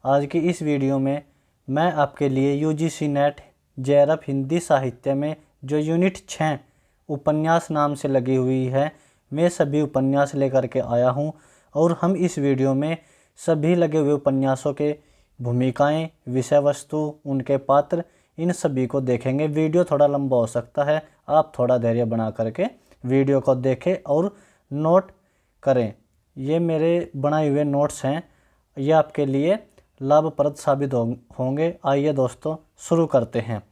आज की इस वीडियो में मैं आपके लिए यूजीसी नेट जेआरएफ हिंदी साहित्य में जो यूनिट 6 उपन्यास नाम से लगी हुई है, मैं सभी उपन्यास लेकर के आया हूं और हम इस वीडियो में सभी लगे हुए उपन्यासों के भूमिकाएं, विषय वस्तु, उनके पात्र, इन सभी को देखेंगे। वीडियो थोड़ा लंबा हो सकता है, आप थोड़ा धैर्य बना करके वीडियो को देखें और नोट करें। ये मेरे बनाए हुए नोट्स हैं, ये आपके लिए लाभप्रद साबित होंगे। आइए दोस्तों शुरू करते हैं।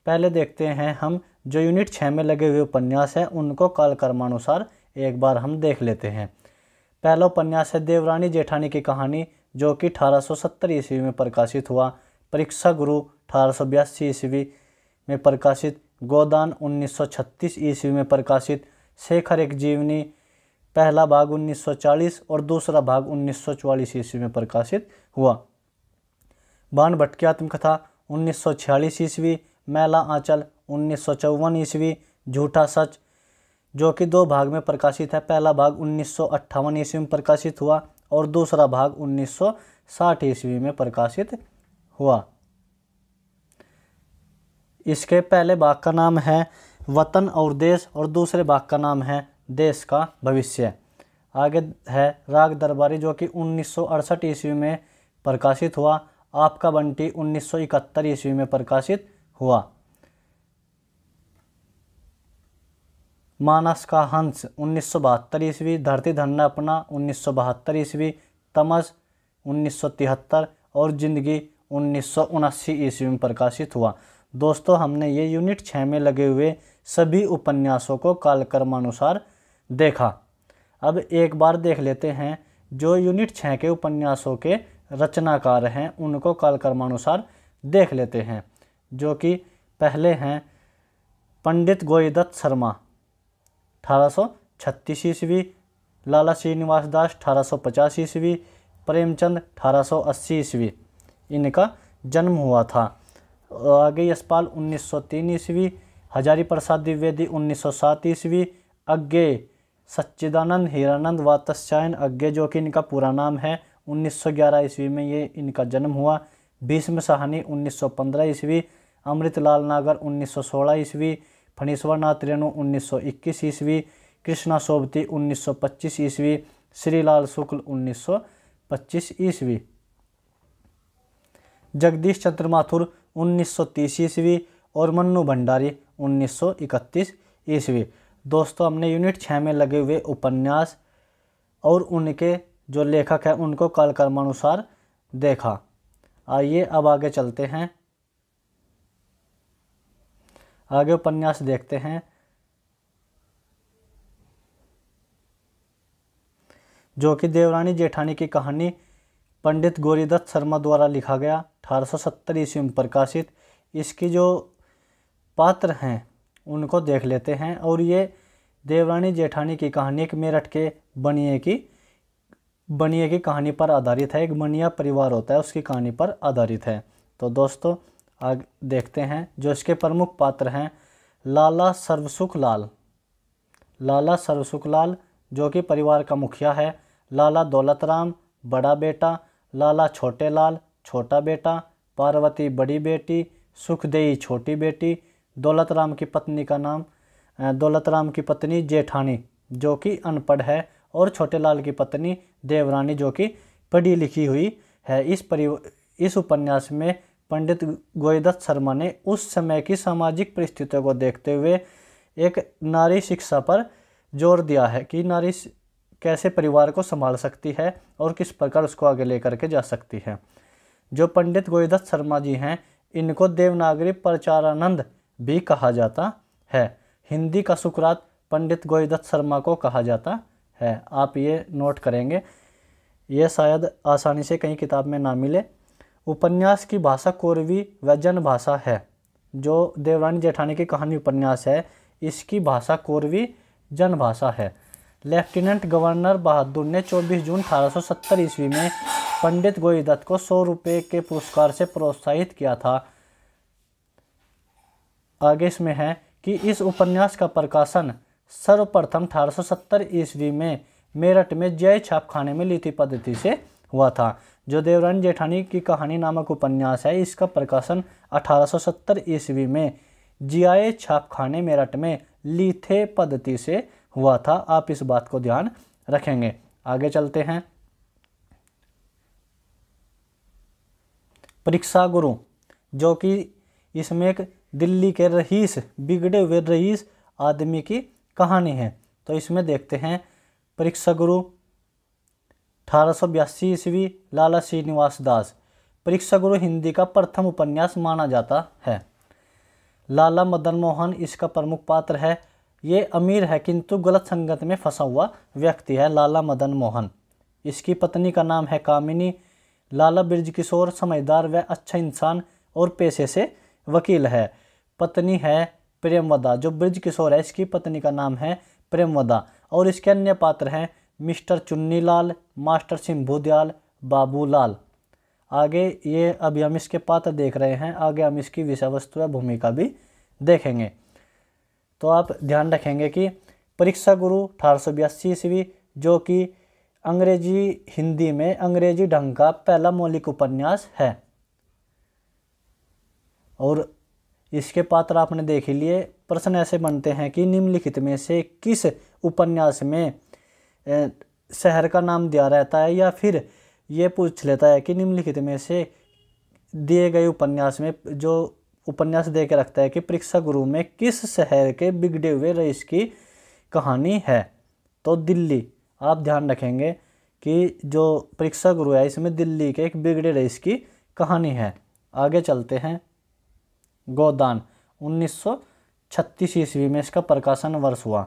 पहले देखते हैं हम जो यूनिट 6 में लगे हुए उपन्यास हैं उनको कालक्रमानुसार एक बार हम देख लेते हैं। पहला उपन्यास है देवरानी जेठानी की कहानी, जो कि 1870 ईस्वी में प्रकाशित हुआ। परीक्षा गुरु 1882 ईस्वी में प्रकाशित। गोदान 1936 ईस्वी में प्रकाशित। शेखर एक जीवनी पहला भाग 1940 और दूसरा भाग 1944 ईस्वी में प्रकाशित हुआ। बाण भट्ट की आत्मकथा 1946 ईस्वी। मैला आंचल 1954 ईस्वी। झूठा सच, जो कि 2 भाग में प्रकाशित है। पहला भाग 1958 ईस्वी में प्रकाशित हुआ और दूसरा भाग 1960 ईस्वी में प्रकाशित हुआ। इसके पहले भाग का नाम है वतन और देश और दूसरे भाग का नाम है देश का भविष्य। आगे है राग दरबारी, जो कि 1968 ईस्वी में प्रकाशित हुआ। आपका बंटी 1971 ईस्वी में प्रकाशित हुआ। मानस का हंस 1972 ईस्वी। धरती धरना अपना 1972 ईस्वी। तमस 1973 और जिंदगी 1979 ईस्वी में प्रकाशित हुआ। दोस्तों, हमने ये यूनिट 6 में लगे हुए सभी उपन्यासों को कालक्रमानुसार देखा। अब एक बार देख लेते हैं जो यूनिट 6 के उपन्यासों के रचनाकार हैं, उनको कालक्रमानुसार देख लेते हैं। जो कि पहले हैं पंडित गोविंददत्त शर्मा 1836 ईस्वी। लाला श्रीनिवास दास 1850 ईस्वी। प्रेमचंद 1880 ईस्वी इनका जन्म हुआ था। आगे यशपाल 1903 ईस्वी। हजारी प्रसाद द्विवेदी 1907 ईस्वी। अज्ञे सच्चिदानंद हीरानंद वात्स्यायन अज्ञे, जो कि इनका पूरा नाम है, 1911 ईस्वी में ये इनका जन्म हुआ। भीष्म साहनी 1915 ईस्वी। अमृतलाल नागर 1916 ईस्वी। फणीश्वर नाथ रेणु 1921 ईस्वी। कृष्णा सोबती 1925 ईस्वी। श्रीलाल शुक्ल 1925 ईस्वी। जगदीश चंद्र माथुर 1930 ईस्वी और मन्नू भंडारी 1931 ईस्वी। दोस्तों, हमने यूनिट 6 में लगे हुए उपन्यास और उनके जो लेखक हैं उनको कालक्रमानुसार देखा। आइए अब आगे चलते हैं, आगे उपन्यास देखते हैं। जो कि देवरानी जेठानी की कहानी पंडित गोविंददत्त शर्मा द्वारा लिखा गया, 1870 ईस्वी में प्रकाशित। इसकी जो पात्र हैं उनको देख लेते हैं। और ये देवरानी जेठानी की कहानी एक मेरठ के बनिए की कहानी पर आधारित है। एक बनिया परिवार होता है, उसकी कहानी पर आधारित है। तो दोस्तों आगे देखते हैं जो इसके प्रमुख पात्र हैं। लाला सर्वसुख लाल, जो कि परिवार का मुखिया है। लाला दौलतराम बड़ा बेटा। लाला छोटे लाल छोटा बेटा। पार्वती बड़ी बेटी। सुखदेई छोटी बेटी। दौलतराम की पत्नी जेठानी, जो कि अनपढ़ है, और छोटे लाल की पत्नी देवरानी, जो कि पढ़ी लिखी हुई है। इस उपन्यास में पंडित गोविंददत्त शर्मा ने उस समय की सामाजिक परिस्थितियों को देखते हुए एक नारी शिक्षा पर जोर दिया है कि नारी कैसे परिवार को संभाल सकती है और किस प्रकार उसको आगे लेकर के जा सकती है। जो पंडित गोविंददत्त शर्मा जी हैं, इनको देवनागरी प्रचारानंद भी कहा जाता है। हिंदी का सुकरात पंडित गोविंददत्त शर्मा को कहा जाता है। आप ये नोट करेंगे, ये शायद आसानी से कहीं किताब में ना मिले। उपन्यास की भाषा कोरवी व जन भाषा है। जो देवरानी जेठानी की कहानी उपन्यास है, इसकी भाषा कोरवी जन भाषा है। लेफ्टिनेंट गवर्नर बहादुर ने 24 जून 1870 ईस्वी में पंडित गोविंददत्त को 100 रुपये के पुरस्कार से प्रोत्साहित किया था। आगे इसमें है कि इस उपन्यास का प्रकाशन सर्वप्रथम 1870 ईस्वी में मेरठ में जय छापखाने में लिखी पद्धति से हुआ था। जो देवरानी जेठानी की कहानी नामक उपन्यास है, इसका प्रकाशन 1870 ईस्वी में जियाए छापखाने मेरठ में लीथे पद्धति से हुआ था। आप इस बात को ध्यान रखेंगे। आगे चलते हैं। परीक्षा गुरु, जो कि इसमें एक दिल्ली के रईस, बिगड़े हुए रईस आदमी की कहानी है। तो इसमें देखते हैं परीक्षा गुरु 1882 ईस्वी, लाला श्रीनिवास दास। परीक्षा गुरु हिंदी का प्रथम उपन्यास माना जाता है। लाला मदन मोहन इसका प्रमुख पात्र है। ये अमीर है किंतु गलत संगत में फंसा हुआ व्यक्ति है, लाला मदन मोहन। इसकी पत्नी का नाम है कामिनी। लाला बृजकिशोर समझदार व अच्छा इंसान और पेशे से वकील है। पत्नी है प्रेमवदा। जो बृजकिशोर है, इसकी पत्नी का नाम है प्रेमवदा। और इसके अन्य पात्र हैं मिस्टर चुन्नीलाल, मास्टर सिंभूदयाल, बाबूलाल। आगे ये अभी हम इसके पात्र देख रहे हैं, आगे हम इसकी विषय वस्तु व भूमिका भी देखेंगे। तो आप ध्यान रखेंगे कि परीक्षा गुरु 1882 ईस्वी, जो कि अंग्रेजी हिंदी में अंग्रेजी ढंग का पहला मौलिक उपन्यास है। और इसके पात्र आपने देख लिए। प्रश्न ऐसे बनते हैं कि निम्नलिखित में से किस उपन्यास में शहर का नाम दिया रहता है, या फिर ये पूछ लेता है कि निम्नलिखित में से दिए गए उपन्यास में जो उपन्यास दे के रखता है कि परीक्षा गुरु में किस शहर के बिगड़े हुए रईस की कहानी है। तो दिल्ली। आप ध्यान रखेंगे कि जो परीक्षा गुरु है, इसमें दिल्ली के एक बिगड़े रईस की कहानी है। आगे चलते हैं। गोदान 1936 ईस्वी में इसका प्रकाशन वर्ष हुआ।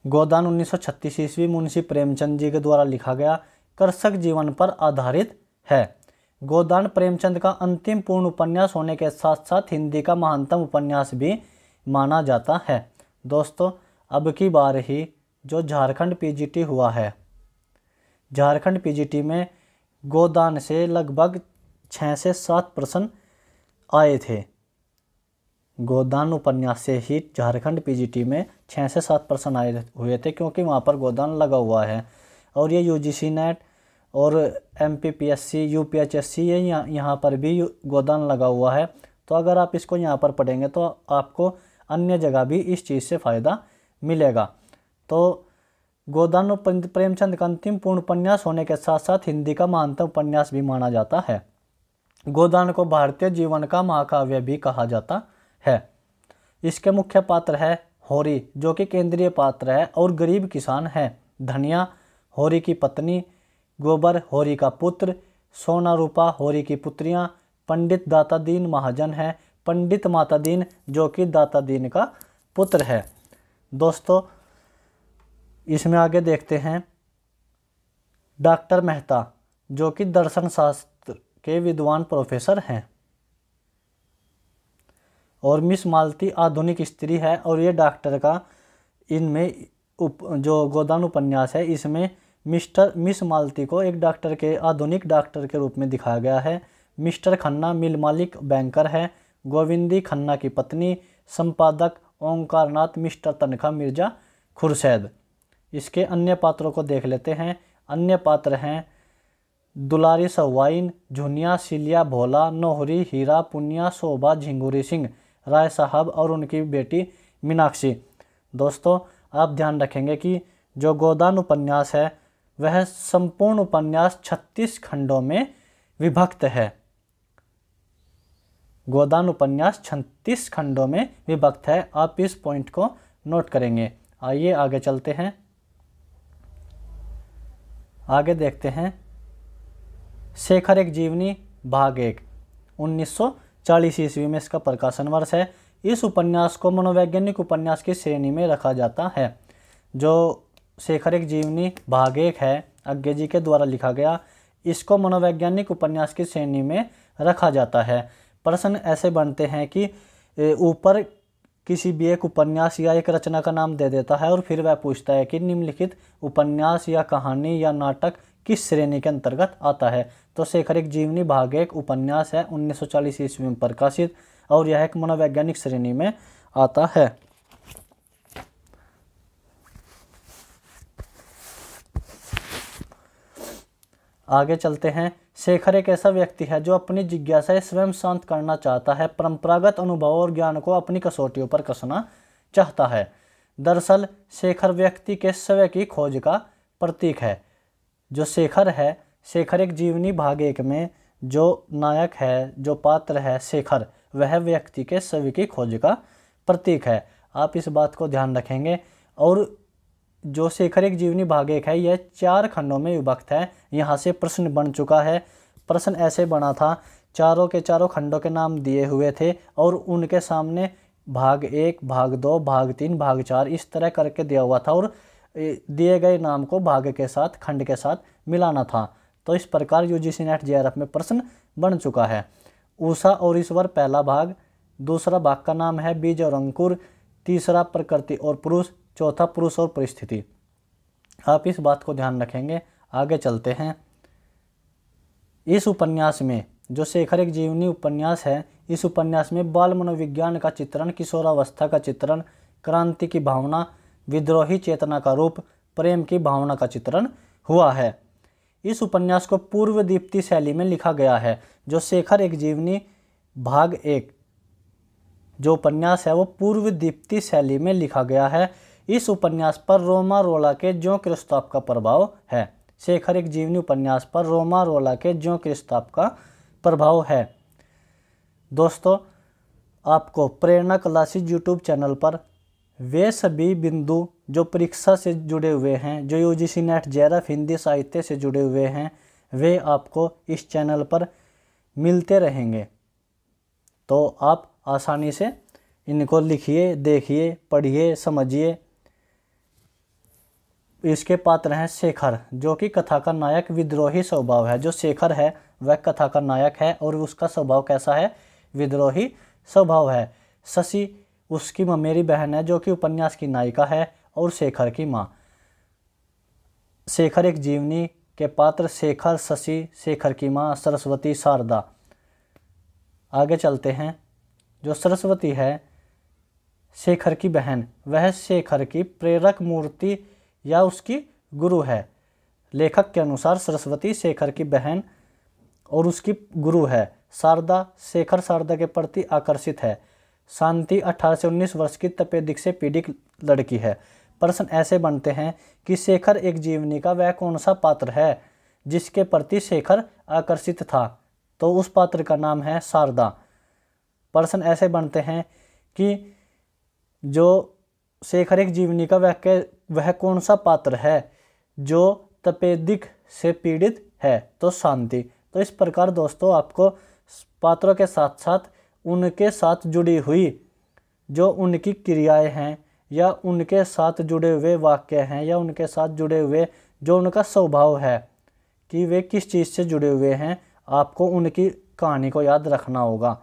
गोदान 1936 ईस्वी मुंशी प्रेमचंद जी के द्वारा लिखा गया कृषक जीवन पर आधारित है। गोदान प्रेमचंद का अंतिम पूर्ण उपन्यास होने के साथ साथ हिंदी का महानतम उपन्यास भी माना जाता है। दोस्तों, अब की बार ही जो झारखंड पीजीटी हुआ है, झारखंड पीजीटी में गोदान से लगभग 6 से 7 प्रश्न आए थे। गोदान उपन्यास से ही झारखंड पीजीटी में 6 से 7 प्रश्न आए हुए थे, क्योंकि वहाँ पर गोदान लगा हुआ है। और ये यूजीसी नेट और एमपीपीएससी, यूपीएचएससी, ये यहाँ पर भी गोदान लगा हुआ है। तो अगर आप इसको यहाँ पर पढ़ेंगे तो आपको अन्य जगह भी इस चीज़ से फ़ायदा मिलेगा। तो गोदान प्रेमचंद का अंतिम पूर्ण उपन्यास होने के साथ साथ हिंदी का महानतम उपन्यास भी माना जाता है। गोदान को भारतीय जीवन का महाकाव्य भी कहा जाता है। इसके मुख्य पात्र है होरी, जो कि केंद्रीय पात्र है और गरीब किसान है। धनिया होरी की पत्नी, गोबर होरी का पुत्र, सोना रूपा होरी की पुत्रियां, पंडित दाता दीन महाजन है, पंडित माता दीन जो कि दाता दीन का पुत्र है। दोस्तों, इसमें आगे देखते हैं डॉक्टर मेहता, जो कि दर्शन शास्त्र के विद्वान प्रोफेसर हैं। और मिस मालती आधुनिक स्त्री है। और ये डॉक्टर का इनमें जो गोदान उपन्यास है, इसमें मिस मालती को एक डॉक्टर के, आधुनिक डॉक्टर के रूप में दिखाया गया है। मिस्टर खन्ना मिल मालिक बैंकर है। गोविंदी खन्ना की पत्नी, संपादक ओंकारनाथ, मिस्टर तनखा मिर्जा खुर्शैद। इसके अन्य पात्रों को देख लेते हैं। अन्य पात्र हैं दुलारी सवाइन, झुनिया, सिलिया, भोला, नोहरी, हीरा, पुनिया, शोभा, झिंगुरी सिंह, राय साहब और उनकी बेटी मीनाक्षी। दोस्तों, आप ध्यान रखेंगे कि जो गोदान उपन्यास है वह संपूर्ण उपन्यास 36 खंडों में विभक्त है। गोदान उपन्यास 36 खंडों में विभक्त है। आप इस पॉइंट को नोट करेंगे। आइए आगे चलते हैं। आगे देखते हैं शेखर एक जीवनी भाग 1, 1940 ईस्वी में इसका प्रकाशन वर्ष है। इस उपन्यास को मनोवैज्ञानिक उपन्यास की श्रेणी में रखा जाता है। जो शेखर एक जीवनी भाग 1 है, अज्ञे जी के द्वारा लिखा गया, इसको मनोवैज्ञानिक उपन्यास की श्रेणी में रखा जाता है। प्रश्न ऐसे बनते हैं कि ऊपर किसी भी एक उपन्यास या एक रचना का नाम दे देता है और फिर वह पूछता है कि निम्नलिखित उपन्यास या कहानी या नाटक किस श्रेणी के अंतर्गत आता है। तो शेखर एक जीवनी भाग 1 उपन्यास है, 1940 ईस्वी में प्रकाशित, और यह एक मनोवैज्ञानिक श्रेणी में आता है। आगे चलते हैं। शेखर एक ऐसा व्यक्ति है जो अपनी जिज्ञासाएं स्वयं शांत करना चाहता है, परंपरागत अनुभव और ज्ञान को अपनी कसौटियों पर कसना चाहता है। दरअसल शेखर व्यक्ति के स्वयं की खोज का प्रतीक है। जो शेखर है, शेखर एक जीवनी भाग 1 में जो नायक है, जो पात्र है शेखर, वह व्यक्ति के स्वयं की खोज का प्रतीक है। आप इस बात को ध्यान रखेंगे। और जो शेखर एक जीवनी भाग 1 है, यह 4 खंडों में विभक्त है। यहाँ से प्रश्न बन चुका है। प्रश्न ऐसे बना था, चारों के चारों खंडों के नाम दिए हुए थे और उनके सामने भाग 1, भाग 2, भाग 3, भाग 4 इस तरह करके दिया हुआ था और दिए गए नाम को भाग के साथ, खंड के साथ मिलाना था। तो इस प्रकार यूजीसी नेट जेआरएफ में प्रश्न बन चुका है। उषा और ईश्वर पहला भाग, दूसरा भाग का नाम है बीज और अंकुर, तीसरा प्रकृति और पुरुष, चौथा पुरुष और परिस्थिति। आप इस बात को ध्यान रखेंगे। आगे चलते हैं। इस उपन्यास में, जो शेखर एक जीवनी उपन्यास है, इस उपन्यास में बाल मनोविज्ञान का चित्रण, किशोरावस्था का चित्रण, क्रांति की भावना, विद्रोही चेतना का रूप, प्रेम की भावना का चित्रण हुआ है। इस उपन्यास को पूर्व दीप्ति शैली में लिखा गया है। जो शेखर एक जीवनी भाग 1 जो उपन्यास है वो पूर्व दीप्ति शैली में लिखा गया है। इस उपन्यास पर रोमा रोला के ज्यों क्रिस्ताप का प्रभाव है। शेखर एक जीवनी उपन्यास पर रोमा रोला के ज्यों क्रिस्ताप का प्रभाव है। दोस्तों, आपको प्रेरणा क्लासेस यूट्यूब चैनल पर वे सभी बिंदु जो परीक्षा से जुड़े हुए हैं, जो यूजीसी नेट जेआरएफ हिंदी साहित्य से जुड़े हुए हैं, वे आपको इस चैनल पर मिलते रहेंगे। तो आप आसानी से इनको लिखिए, देखिए, पढ़िए, समझिए। इसके पात्र हैं शेखर, जो कि कथा का नायक विद्रोही स्वभाव है। जो शेखर है वह कथा का नायक है और उसका स्वभाव कैसा है? विद्रोही स्वभाव है। शशि उसकी ममेरी बहन है, जो कि उपन्यास की नायिका है, और शेखर की माँ। शेखर एक जीवनी के पात्र शेखर, शशि, शेखर की माँ सरस्वती, शारदा। आगे चलते हैं। जो सरस्वती है, शेखर की बहन, वह शेखर की प्रेरक मूर्ति या उसकी गुरु है। लेखक के अनुसार सरस्वती शेखर की बहन और उसकी गुरु है। शारदा, शेखर शारदा के प्रति आकर्षित है। शांति 18 से 19 वर्ष की तपेदिक से पीड़ित लड़की है। प्रश्न ऐसे बनते हैं कि शेखर एक जीवनी का वह कौन सा पात्र है जिसके प्रति शेखर आकर्षित था? तो उस पात्र का नाम है शारदा। प्रश्न ऐसे बनते हैं कि जो शेखर एक जीवनी का वह कौन सा पात्र है जो तपेदिक से पीड़ित है? तो शांति। तो इस प्रकार दोस्तों आपको पात्रों के साथ साथ उनके साथ जुड़ी हुई जो उनकी क्रियाएं हैं या उनके साथ जुड़े हुए वाक्य हैं या उनके साथ जुड़े हुए जो उनका स्वभाव है कि वे किस चीज़ से जुड़े हुए हैं, आपको उनकी कहानी को याद रखना होगा।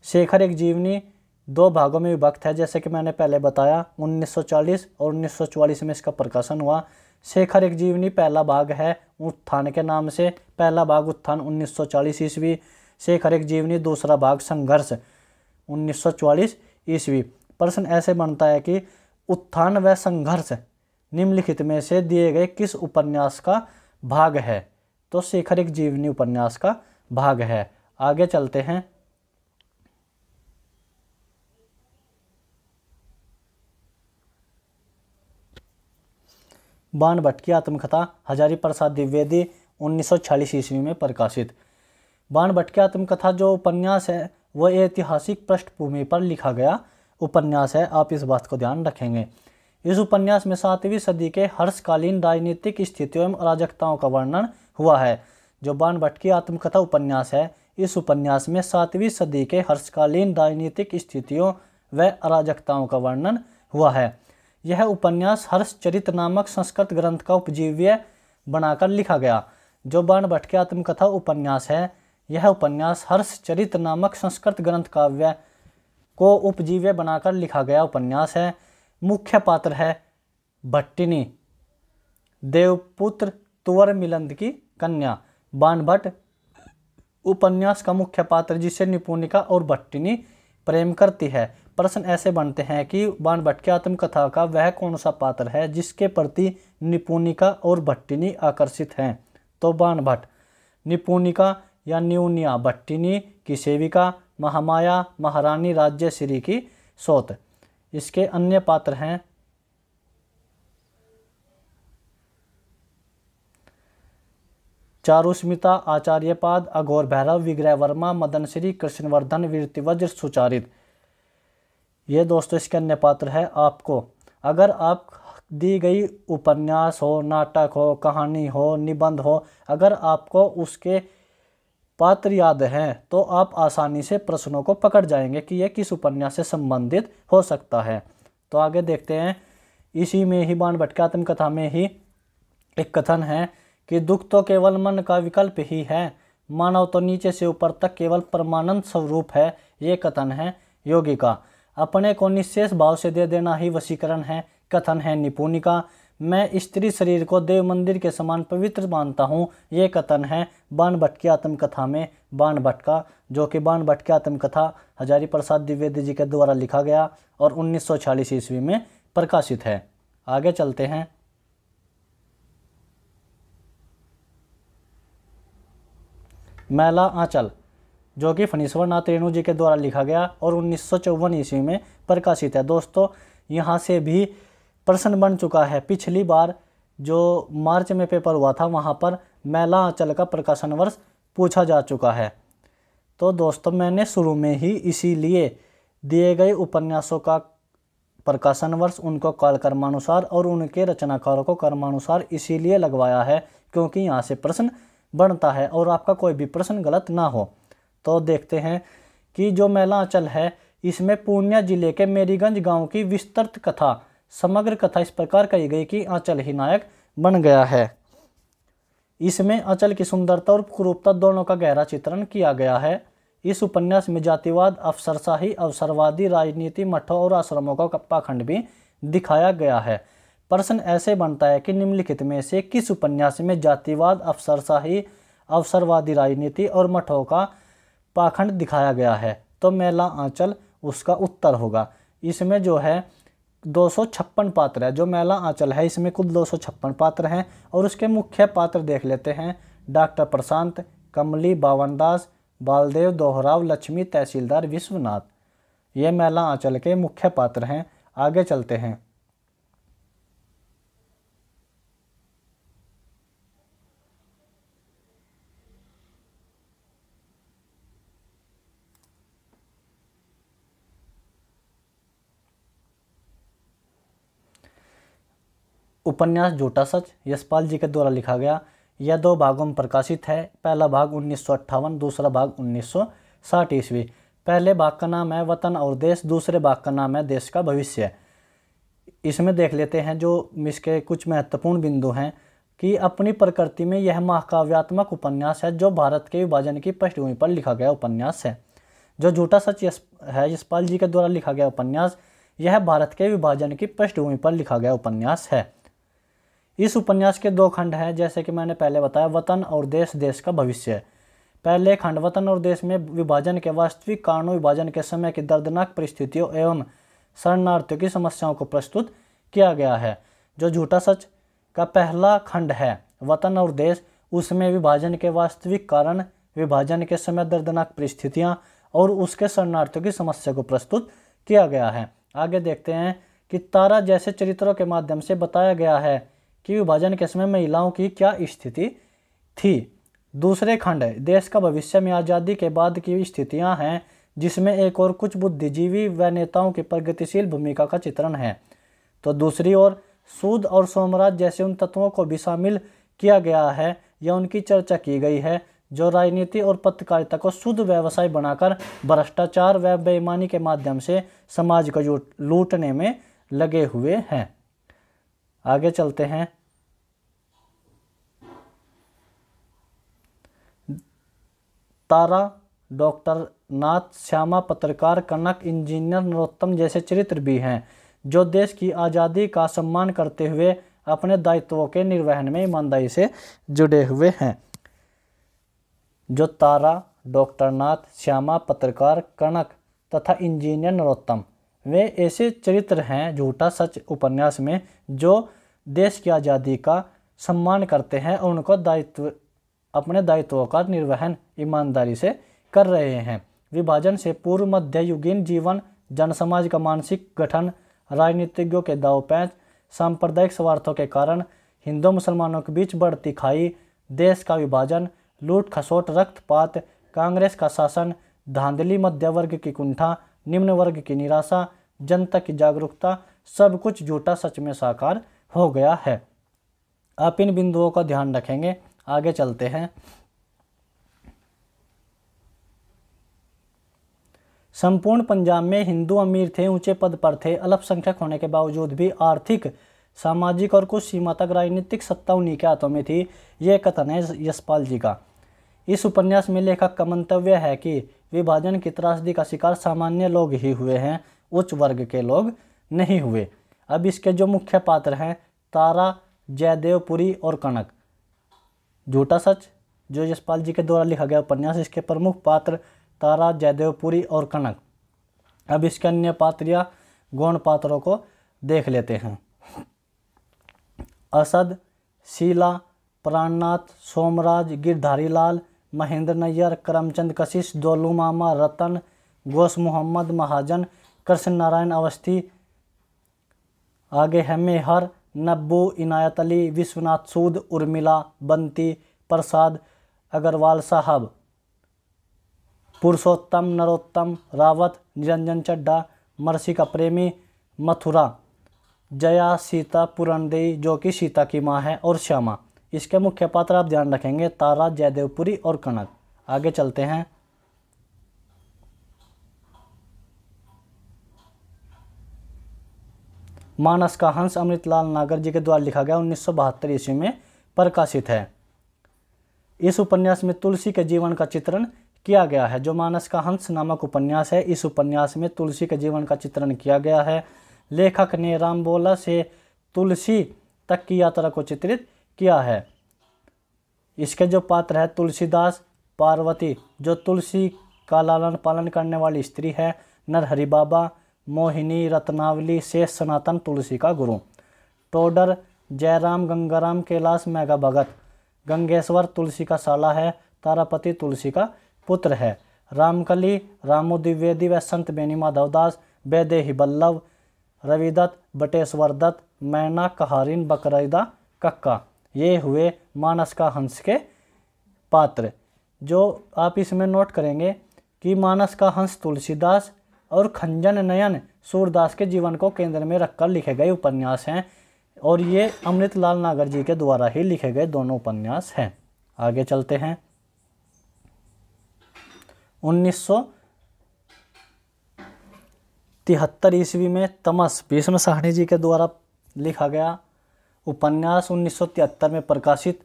शेखर एक जीवनी 2 भागों में विभक्त है, जैसे कि मैंने पहले बताया। 1940 और 1944 में इसका प्रकाशन हुआ। शेखर एक जीवनी पहला भाग है उत्थान के नाम से। पहला भाग उत्थान 1940 ईस्वी। शेखर एक जीवनी दूसरा भाग संघर्ष 1944 ईस्वी। प्रश्न ऐसे बनता है कि उत्थान व संघर्ष निम्नलिखित में से दिए गए किस उपन्यास का भाग है? तो शेखर एक जीवनी उपन्यास का भाग है। आगे चलते हैं। बाण भट्ट की आत्मकथा हजारी प्रसाद द्विवेदी 1946 ईस्वी में प्रकाशित। बाण भट्ट की आत्मकथा जो उपन्यास है वह ऐतिहासिक पृष्ठभूमि पर लिखा गया उपन्यास है। आप इस बात को ध्यान रखेंगे। इस उपन्यास में 7वीं सदी के हर्षकालीन राजनीतिक स्थितियों एवं अराजकताओं का वर्णन हुआ है। जो बाण भट्ट की आत्मकथा उपन्यास है, इस उपन्यास में 7वीं सदी के हर्षकालीन राजनीतिक स्थितियों व अराजकताओं का वर्णन हुआ है। यह उपन्यास हर्षचरित नामक संस्कृत ग्रंथ का उपजीव्य बनाकर लिखा गया। जो बाण भट्ट की आत्मकथा उपन्यास है, यह उपन्यास हर्षचरित नामक संस्कृत ग्रंथ काव्य को उपजीव्य बनाकर लिखा गया उपन्यास है। मुख्य पात्र है भट्टिनी, देवपुत्र तुवर मिलंद की कन्या। बाण भट्ट उपन्यास का मुख्य पात्र जिसे निपुणिका और भट्टिनी प्रेम करती है। प्रश्न ऐसे बनते हैं कि बाण भट्ट की आत्मकथा का वह कौन सा पात्र है जिसके प्रति निपुणिका और भट्टिनी आकर्षित हैं? तो बाणभट्ट। निपुणिका या न्यूनिया भट्टिनी की सेविका, महामाया महारानी राज्यश्री की सौत। इसके अन्य पात्र हैं चारुस्मिता, आचार्यपाद, अघोर भैरव, विग्रह वर्मा, मदनश्री, कृष्णवर्धन, वीरतिवज्र, सुचारित। ये दोस्तों इसके अन्य पात्र है। आपको अगर आप दी गई उपन्यास हो, नाटक हो, कहानी हो, निबंध हो, अगर आपको उसके पात्र याद हैं तो आप आसानी से प्रश्नों को पकड़ जाएंगे कि यह किस उपन्यास से संबंधित हो सकता है। तो आगे देखते हैं। इसी में ही बाणभट्ट की आत्मकथा में ही एक कथन है कि दुख तो केवल मन का विकल्प ही है, मानव तो नीचे से ऊपर तक केवल परमानंद स्वरूप है। ये कथन है योगी का। अपने को निःशेष भाव से दे देना ही वशीकरण है, कथन है निपुणिका। मैं स्त्री शरीर को देव मंदिर के समान पवित्र मानता हूँ, ये कथन है बाणभट्ट की आत्मकथा में बाणभट्ट का, जो कि बाणभट्ट की आत्मकथा हजारी प्रसाद द्विवेदी जी के द्वारा लिखा गया और 1946 ईस्वी में प्रकाशित है। आगे चलते हैं। मैला आंचल, जो कि फणीश्वर नाथ रेणु जी के द्वारा लिखा गया और 1954 ईस्वी में प्रकाशित है। दोस्तों यहाँ से भी प्रश्न बन चुका है। पिछली बार जो मार्च में पेपर हुआ था वहाँ पर मैला आंचल का प्रकाशन वर्ष पूछा जा चुका है। तो दोस्तों मैंने शुरू में ही इसीलिए दिए गए उपन्यासों का प्रकाशन वर्ष, उनको काल कर्मानुसार और उनके रचनाकारों को कर्मानुसार इसीलिए लगवाया है क्योंकि यहाँ से प्रश्न बनता है और आपका कोई भी प्रश्न गलत ना हो। तो देखते हैं कि जो मैला आंचल है इसमें पूर्णिया जिले के मेरीगंज गांव की विस्तृत कथा, समग्र कथा इस प्रकार कही गई कि आंचल ही नायक बन गया है। इसमें आंचल की सुंदरता और कुरूपता दोनों का गहरा चित्रण किया गया है। इस उपन्यास में जातिवाद, अफसरशाही, अवसरवादी राजनीति, मठों और आश्रमों का पाखंड भी दिखाया गया है। प्रश्न ऐसे बनता है कि निम्नलिखित में से किस उपन्यास में जातिवाद, अफसरशाही, अवसरवादी राजनीति और मठों का पाखंड दिखाया गया है? तो मैला आंचल उसका उत्तर होगा। इसमें जो है 256 पात्र है। जो मैला आंचल है इसमें कुल 256 पात्र हैं और उसके मुख्य पात्र देख लेते हैं। डॉक्टर प्रशांत, कमली, बावनदास, बालदेव, दोहराव, लक्ष्मी, तहसीलदार विश्वनाथ, ये मैला आंचल के मुख्य पात्र हैं। आगे चलते हैं। उपन्यास झूठा सच यशपाल जी के द्वारा लिखा गया। यह 2 भागों में प्रकाशित है। पहला भाग 1958, दूसरा भाग 1960 ईस्वी। पहले भाग का नाम है वतन और देश, दूसरे भाग का नाम है देश का भविष्य। इसमें देख लेते हैं जो इसके कुछ महत्वपूर्ण बिंदु हैं कि अपनी प्रकृति में यह महाकाव्यात्मक उपन्यास है जो भारत के विभाजन की पृष्ठभूमि पर लिखा गया उपन्यास है। जो झूठा सच है यशपाल जी के द्वारा लिखा गया उपन्यास, यह भारत के विभाजन की पृष्ठभूमि पर लिखा गया उपन्यास है। इस उपन्यास के 2 खंड हैं, जैसे कि मैंने पहले बताया, वतन और देश, देश का भविष्य। पहले खंड वतन और देश में विभाजन के वास्तविक कारणों, विभाजन के समय की दर्दनाक परिस्थितियों एवं शरणार्थियों की समस्याओं को प्रस्तुत किया गया है। जो झूठा सच का पहला खंड है वतन और देश, उसमें विभाजन के वास्तविक कारण, विभाजन के समय दर्दनाक परिस्थितियाँ और उसके शरणार्थियों की समस्या को प्रस्तुत किया गया है। आगे देखते हैं कि तारा जैसे चरित्रों के माध्यम से बताया गया है कि विभाजन के समय महिलाओं की क्या स्थिति थी। दूसरे खंड देश का भविष्य में आज़ादी के बाद की स्थितियां हैं, जिसमें एक और कुछ बुद्धिजीवी व नेताओं की प्रगतिशील भूमिका का चित्रण है। तो दूसरी ओर सूद और सोमराज जैसे उन तत्वों को भी शामिल किया गया है या उनकी चर्चा की गई है जो राजनीति और पत्रकारिता को शुद्ध व्यवसाय बनाकर भ्रष्टाचार व बेईमानी के माध्यम से समाज को लूटने में लगे हुए हैं। आगे चलते हैं। तारा, डॉक्टर नाथ, श्यामा, पत्रकार कनक, इंजीनियर नरोत्तम जैसे चरित्र भी हैं जो देश की आज़ादी का सम्मान करते हुए अपने दायित्वों के निर्वहन में ईमानदारी से जुड़े हुए हैं। जो तारा, डॉक्टर नाथ, श्यामा, पत्रकार कनक तथा इंजीनियर नरोत्तम, वे ऐसे चरित्र हैं झूठा सच उपन्यास में जो देश की आज़ादी का सम्मान करते हैं और उनको दायित्व अपने दायित्वों का निर्वहन ईमानदारी से कर रहे हैं। विभाजन से पूर्व मध्ययुगीन जीवन, जनसमाज का मानसिक गठन, राजनीतिज्ञों के दांव-पेच, सांप्रदायिक स्वार्थों के कारण हिंदू मुसलमानों के बीच बढ़ती खाई, देश का विभाजन, लूट खसोट, रक्तपात, कांग्रेस का शासन, धांधली, मध्य वर्ग की कुंठा, निम्न वर्ग की निराशा, जनता की जागरूकता, सब कुछ झूठा सच में साकार हो गया है। आप इन बिंदुओं का ध्यान रखेंगे। आगे चलते हैं। संपूर्ण पंजाब में हिंदू अमीर थे, ऊंचे पद पर थे। अल्पसंख्यक होने के बावजूद भी आर्थिक, सामाजिक और कुछ सीमा तक राजनीतिक सत्ता उन्हीं के हाथों में थी। ये कथन है यशपाल जी का। इस उपन्यास में लेखक का मंतव्य है कि विभाजन की त्रासदी का शिकार सामान्य लोग ही हुए हैं, उच्च वर्ग के लोग नहीं हुए। अब इसके जो मुख्य पात्र हैं, तारा, जयदेवपुरी और कनक। झूठा सच जो यशपाल जी के द्वारा लिखा गया उपन्यास, इसके प्रमुख पात्र तारा, जयदेवपुरी और कनक। अब इसके अन्य पात्र या गौण पात्रों को देख लेते हैं। असद, शीला, प्राणनाथ, सोमराज, गिरधारी लाल, महेंद्र नैयर, करमचंद कशिश, दोलू मामा, रतन, गोश मोहम्मद महाजन, कृष्ण नारायण अवस्थी। आगे है मेहर, नब्बू, इनायत अली, विश्वनाथ सूद, उर्मिला, बंती, प्रसाद अग्रवाल साहब, पुरुषोत्तम, नरोत्तम, रावत, निरंजन चड्ढा, मरसिका प्रेमी, मथुरा, जया, सीता, पूरणदेवी जो कि सीता की माँ है, और श्यामा। इसके मुख्य पात्र आप ध्यान रखेंगे, तारा, जयदेवपुरी और कनक। आगे चलते हैं। मानस का हंस अमृतलाल नागर जी के द्वारा लिखा गया, 1972 ईस्वी में प्रकाशित है। इस उपन्यास में तुलसी के जीवन का चित्रण किया गया है। जो मानस का हंस नामक उपन्यास है, इस उपन्यास में तुलसी के जीवन का चित्रण किया गया है। लेखक ने रामबोला से तुलसी तक की यात्रा को चित्रित किया है। इसके जो पात्र है, तुलसीदास, पार्वती जो तुलसी का लालन पालन करने वाली स्त्री है, नरहरि बाबा, मोहिनी, रत्नावली, शेष सनातन तुलसी का गुरु, टोडर, जयराम, गंगाराम, कैलाश, मेघा भगत, गंगेश्वर तुलसी का साला है, तारापति तुलसी का पुत्र है, रामकली, रामू द्विवेदी व संत बेनी माधवदास, वैदेही बल्लभ, रविदत्त, बटेश्वर दत्त, मैना, कहारिन, बकरईदा, कक्का। ये हुए मानस का हंस के पात्र। जो आप इसमें नोट करेंगे कि मानस का हंस तुलसीदास और खंजन नयन सूरदास के जीवन को केंद्र में रखकर लिखे गए उपन्यास हैं, और ये अमृतलाल नागर जी के द्वारा ही लिखे गए दोनों उपन्यास हैं। आगे चलते हैं। 1973 ईस्वी में तमस भीष्म साहनी जी के द्वारा लिखा गया उपन्यास 1973 में प्रकाशित,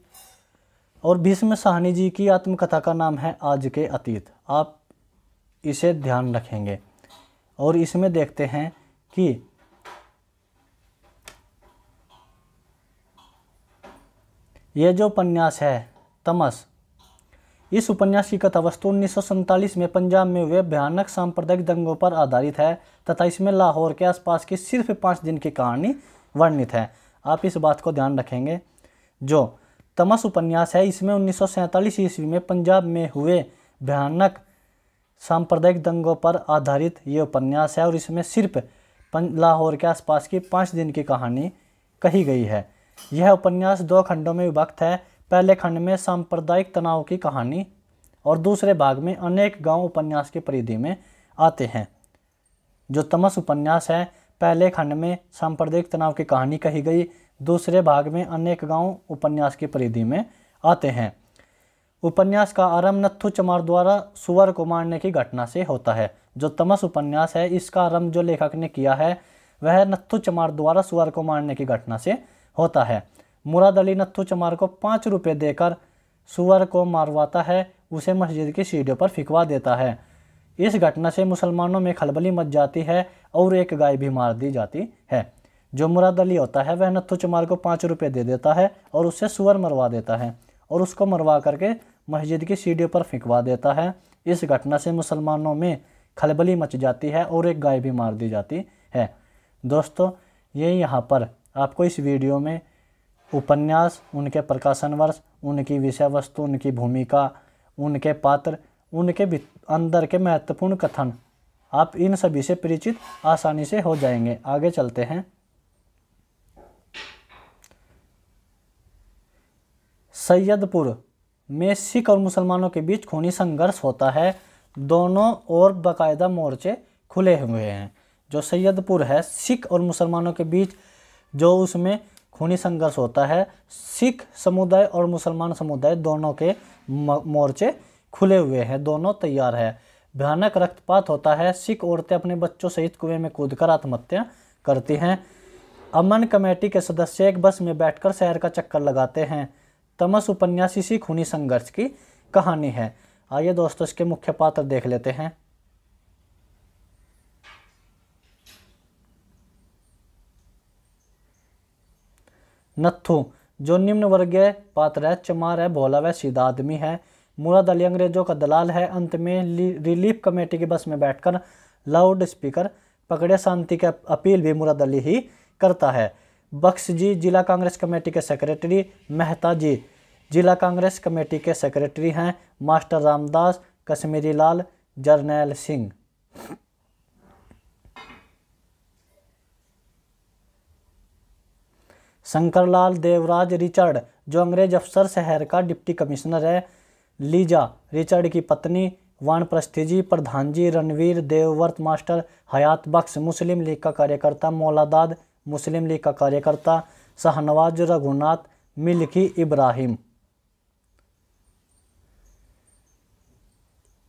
और भीष्म साहनी जी की आत्मकथा का नाम है आज के अतीत। आप इसे ध्यान रखेंगे। और इसमें देखते हैं कि यह जो उपन्यास है तमस, इस उपन्यास की कथा वस्तु 1947 में पंजाब में हुए भयानक सांप्रदायिक दंगों पर आधारित है तथा इसमें लाहौर के आसपास की सिर्फ 5 दिन की कहानी वर्णित है। आप इस बात को ध्यान रखेंगे। जो तमस उपन्यास है, इसमें 1947 ईस्वी में पंजाब में हुए भयानक सांप्रदायिक दंगों पर आधारित ये उपन्यास है, और इसमें सिर्फ लाहौर के आसपास की 5 दिन की कहानी कही गई है। यह उपन्यास 2 खंडों में विभक्त है। पहले खंड में सांप्रदायिक तनाव की कहानी और दूसरे भाग में अनेक गांव उपन्यास की परिधि में आते हैं। जो तमस उपन्यास है, पहले खंड में सांप्रदायिक तनाव की कहानी कही गई, दूसरे भाग में अनेक गांव उपन्यास की परिधि में आते हैं। उपन्यास का आरंभ नत्थू चमार द्वारा सुअर को मारने की घटना से होता है। जो तमस उपन्यास है, इसका आरंभ जो लेखक ने किया है वह नत्थू चमार द्वारा सुअर को मारने की घटना से होता है। मुराद अली नत्थू चमार को 5 रुपये देकर सुअर को मारवाता है, उसे मस्जिद की सीढ़ियों पर फिकवा देता है। इस घटना से मुसलमानों में खलबली मच जाती है और एक गाय भी मार दी जाती है। जो मुराद अली होता है वह नत्थू चमार को 5 रुपये दे देता है और उससे सुअर मरवा देता है और उसको मरवा करके मस्जिद की सीढ़ियों पर फिकवा देता है। इस घटना से मुसलमानों में खलबली मच जाती है और एक गाय भी मार दी जाती है। दोस्तों, ये यहाँ पर आपको इस वीडियो में उपन्यास, उनके प्रकाशन वर्ष उनकी विषय वस्तु, उनकी भूमिका, उनके पात्र, उनके अंदर के महत्वपूर्ण कथन, आप इन सभी से परिचित आसानी से हो जाएंगे। आगे चलते हैं। सैयदपुर में सिख और मुसलमानों के बीच खूनी संघर्ष होता है। दोनों ओर बाकायदा मोर्चे खुले हुए हैं। जो सैयदपुर है, सिख और मुसलमानों के बीच जो उसमें खूनी संघर्ष होता है, सिख समुदाय और मुसलमान समुदाय दोनों के मोर्चे खुले हुए हैं, दोनों तैयार है। भयानक रक्तपात होता है। सिख औरतें अपने बच्चों सहित कुएं में कूदकर आत्महत्या करती हैं। अमन कमेटी के सदस्य एक बस में बैठकर शहर का चक्कर लगाते हैं। तमस उपन्यास इसी खूनी संघर्ष की कहानी है। आइए दोस्तों इसके मुख्य पात्र देख लेते हैं। नत्थू जो निम्न वर्गीय पात्र है, चमार है, भोला व सीधा आदमी है। मुराद अली अंग्रेजों का दलाल है। अंत में रिलीफ कमेटी की बस में बैठकर लाउड स्पीकर पकड़े शांति की अपील भी मुराद अली ही करता है। बख्श जी जिला कांग्रेस कमेटी के सेक्रेटरी, मेहता जी जिला कांग्रेस कमेटी के सेक्रेटरी हैं। मास्टर रामदास, कश्मीरी लाल, जरनैल सिंह। शंकरलाल देवराज रिचर्ड जो अंग्रेज अफसर शहर का डिप्टी कमिश्नर है। लीजा रिचर्ड की पत्नी। वानप्रस्थी जी प्रधान जी। रणवीर देवव्रत मास्टर। हयात बख्श मुस्लिम लीग का कार्यकर्ता। मौलादाद मुस्लिम लीग का कार्यकर्ता। शाहनवाज रघुनाथ। मिल्की इब्राहिम।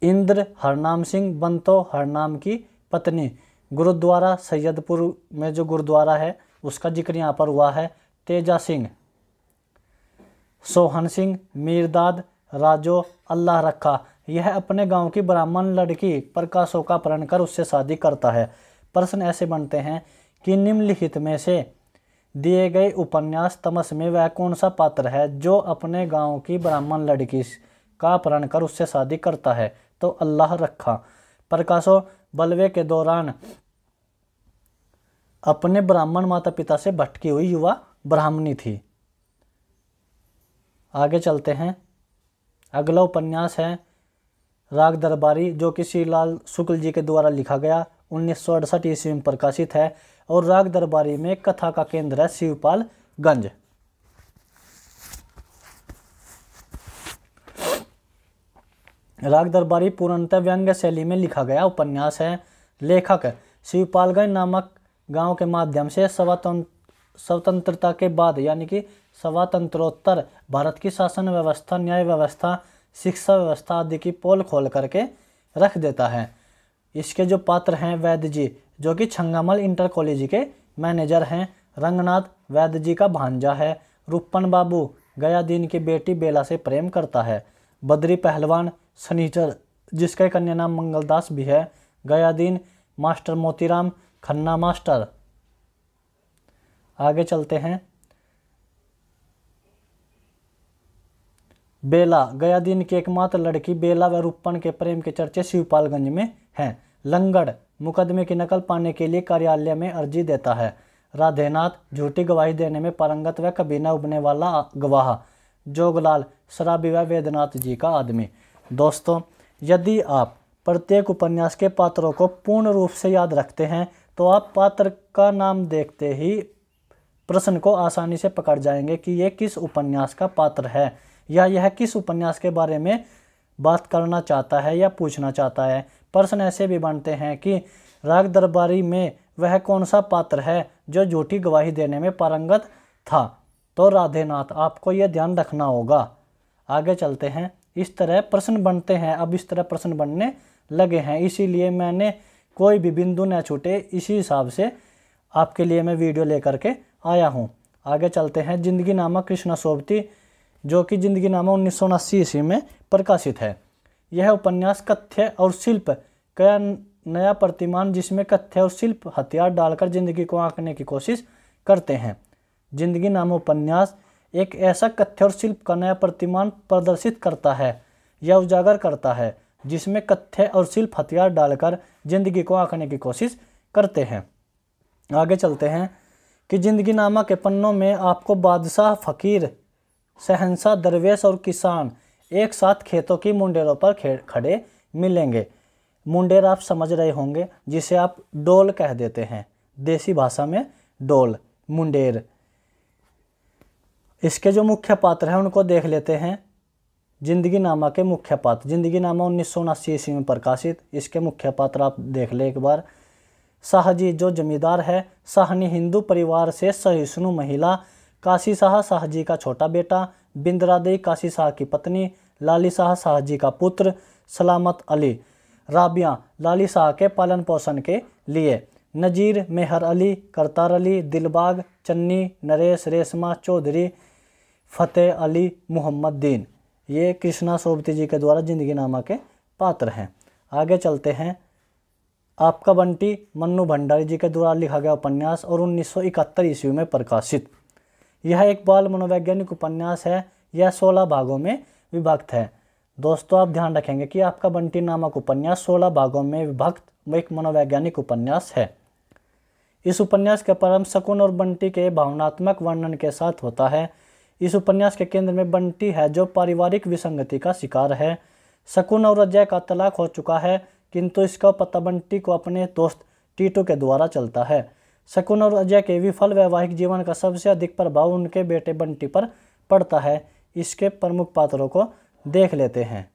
इंद्र हरनाम सिंह बंतो हरनाम की पत्नी। गुरुद्वारा सैयदपुर में जो गुरुद्वारा है उसका जिक्र यहाँ पर हुआ है। तेजा सिंह, सोहन सिंह, मीरदाद, राजो, अल्लाह रखा। यह अपने गांव की ब्राह्मण लड़की प्रकाशों का अपहरण कर उससे शादी करता है। प्रश्न ऐसे बनते हैं कि निम्नलिखित में से दिए गए उपन्यास तमस में वह कौन सा पात्र है जो अपने गांव की ब्राह्मण लड़की का अपहरण कर उससे शादी करता है? तो अल्लाह रखा। प्रकाशों बलवे के दौरान अपने ब्राह्मण माता पिता से भटकी हुई युवा ब्राह्मणी थी। आगे चलते हैं। अगला उपन्यास है राग दरबारी जो कि श्रीलाल शुक्ल जी के द्वारा लिखा गया 1968 ईस्वी में प्रकाशित है। और राग दरबारी में कथा का केंद्र है शिवपालगंज। राग दरबारी पूर्णतः व्यंग्य शैली में लिखा गया उपन्यास है। लेखक शिवपालगंज नामक गांव के माध्यम से स्वतंत्रता के बाद यानी कि स्वातंत्रोत्तर भारत की शासन व्यवस्था, न्याय व्यवस्था, शिक्षा व्यवस्था आदि की पोल खोल करके रख देता है। इसके जो पात्र हैं वैद्य जी जो कि छंगामल इंटर कॉलेज के मैनेजर हैं। रंगनाथ वैद्य जी का भांजा है। रूपन बाबू गयादीन की बेटी बेला से प्रेम करता है। बद्री पहलवान शनिचर जिसका कन्या नाम मंगलदास भी है। Gayadin master Motiram Khanna master. आगे चलते हैं। बेला गयादीन की एकमात्र लड़की बेला व रूपन के प्रेम के चर्चे शिवपालगंज में हैं। लंगड़ मुकदमे की नकल पाने के लिए कार्यालय में अर्जी देता है। राधेनाथ झूठी गवाही देने में पारंगत व कभी न उबने वाला गवाह। जोगलाल शराबी व वेदनाथ जी का आदमी। दोस्तों यदि आप प्रत्येक उपन्यास के पात्रों को पूर्ण रूप से याद रखते हैं तो आप पात्र का नाम देखते ही प्रश्न को आसानी से पकड़ जाएंगे कि यह किस उपन्यास का पात्र है या यह किस उपन्यास के बारे में बात करना चाहता है या पूछना चाहता है। प्रश्न ऐसे भी बनते हैं कि राग दरबारी में वह कौन सा पात्र है जो झूठी गवाही देने में पारंगत था? तो राधेनाथ। आपको यह ध्यान रखना होगा। आगे चलते हैं। इस तरह प्रश्न बनते हैं। अब इस तरह प्रश्न बनने लगे हैं, इसीलिए मैंने कोई भी बिंदु न छूटे इसी हिसाब से आपके लिए मैं वीडियो लेकर के आया हूँ। आगे चलते हैं। जिंदगी नामा कृष्णा सोबती जो कि जिंदगी नामा 1979 ईस्वी में प्रकाशित है। यह उपन्यास कथ्य और शिल्प का नया प्रतिमान जिसमें कथ्य और शिल्प हथियार डालकर जिंदगी को आंकने की कोशिश करते हैं। जिंदगी नामा उपन्यास एक ऐसा कथ्य और शिल्प का नया प्रतिमान प्रदर्शित करता है या उजागर करता है जिसमें कथ्य और शिल्प हथियार डालकर जिंदगी को आंकने की कोशिश करते हैं। आगे चलते हैं कि जिंदगी नामा के पन्नों में आपको बादशाह, फकीर, शहंशाह, दरवेश और किसान एक साथ खेतों की मुंडेरों पर खड़े मिलेंगे। मुंडेर आप समझ रहे होंगे, जिसे आप डोल कह देते हैं, देसी भाषा में डोल, मुंडेर। इसके जो मुख्य पात्र हैं उनको देख लेते हैं। जिंदगीनामा के मुख्य पात्र, जिंदगीनामा 1979 ईस्वी में प्रकाशित। इसके मुख्य पात्र आप देख ले एक बार। शाहजी जो जमींदार है, शाहनी हिंदू परिवार से सहिष्णु महिला, काशी शाह शाहजी का छोटा बेटा, बिंद्रादेई काशी शाह की पत्नी, लाली शाह शाहजी का पुत्र, सलामत अली, राबिया लाली शाह के पालन पोषण के लिए, नजीर, मेहर अली, करतार अली, दिलबाग, चन्नी, नरेश, रेशमा चौधरी, फतेह अली, मोहम्मद दीन। ये कृष्णा सोबती जी के द्वारा जिंदगीनामा के पात्र हैं। आगे चलते हैं। आपका बंटी मन्नू भंडारी जी के द्वारा लिखा गया उपन्यास और 1971 ईस्वी में प्रकाशित। यह एक बाल मनोवैज्ञानिक उपन्यास है। यह 16 भागों में विभक्त है। दोस्तों आप ध्यान रखेंगे कि आपका बंटी नामक उपन्यास 16 भागों में विभक्त एक मनोवैज्ञानिक उपन्यास है। इस उपन्यास का प्रारंभ शकुन और बंटी के भावनात्मक वर्णन के साथ होता है। इस उपन्यास के केंद्र में बंटी है, जो पारिवारिक विसंगति का शिकार है। शकुन और अजय का तलाक हो चुका है, किंतु इसका पता बंटी को अपने दोस्त टीटू के द्वारा चलता है। शकुन और अजय के विफल वैवाहिक जीवन का सबसे अधिक प्रभाव उनके बेटे बंटी पर पड़ता है। इसके प्रमुख पात्रों को देख लेते हैं।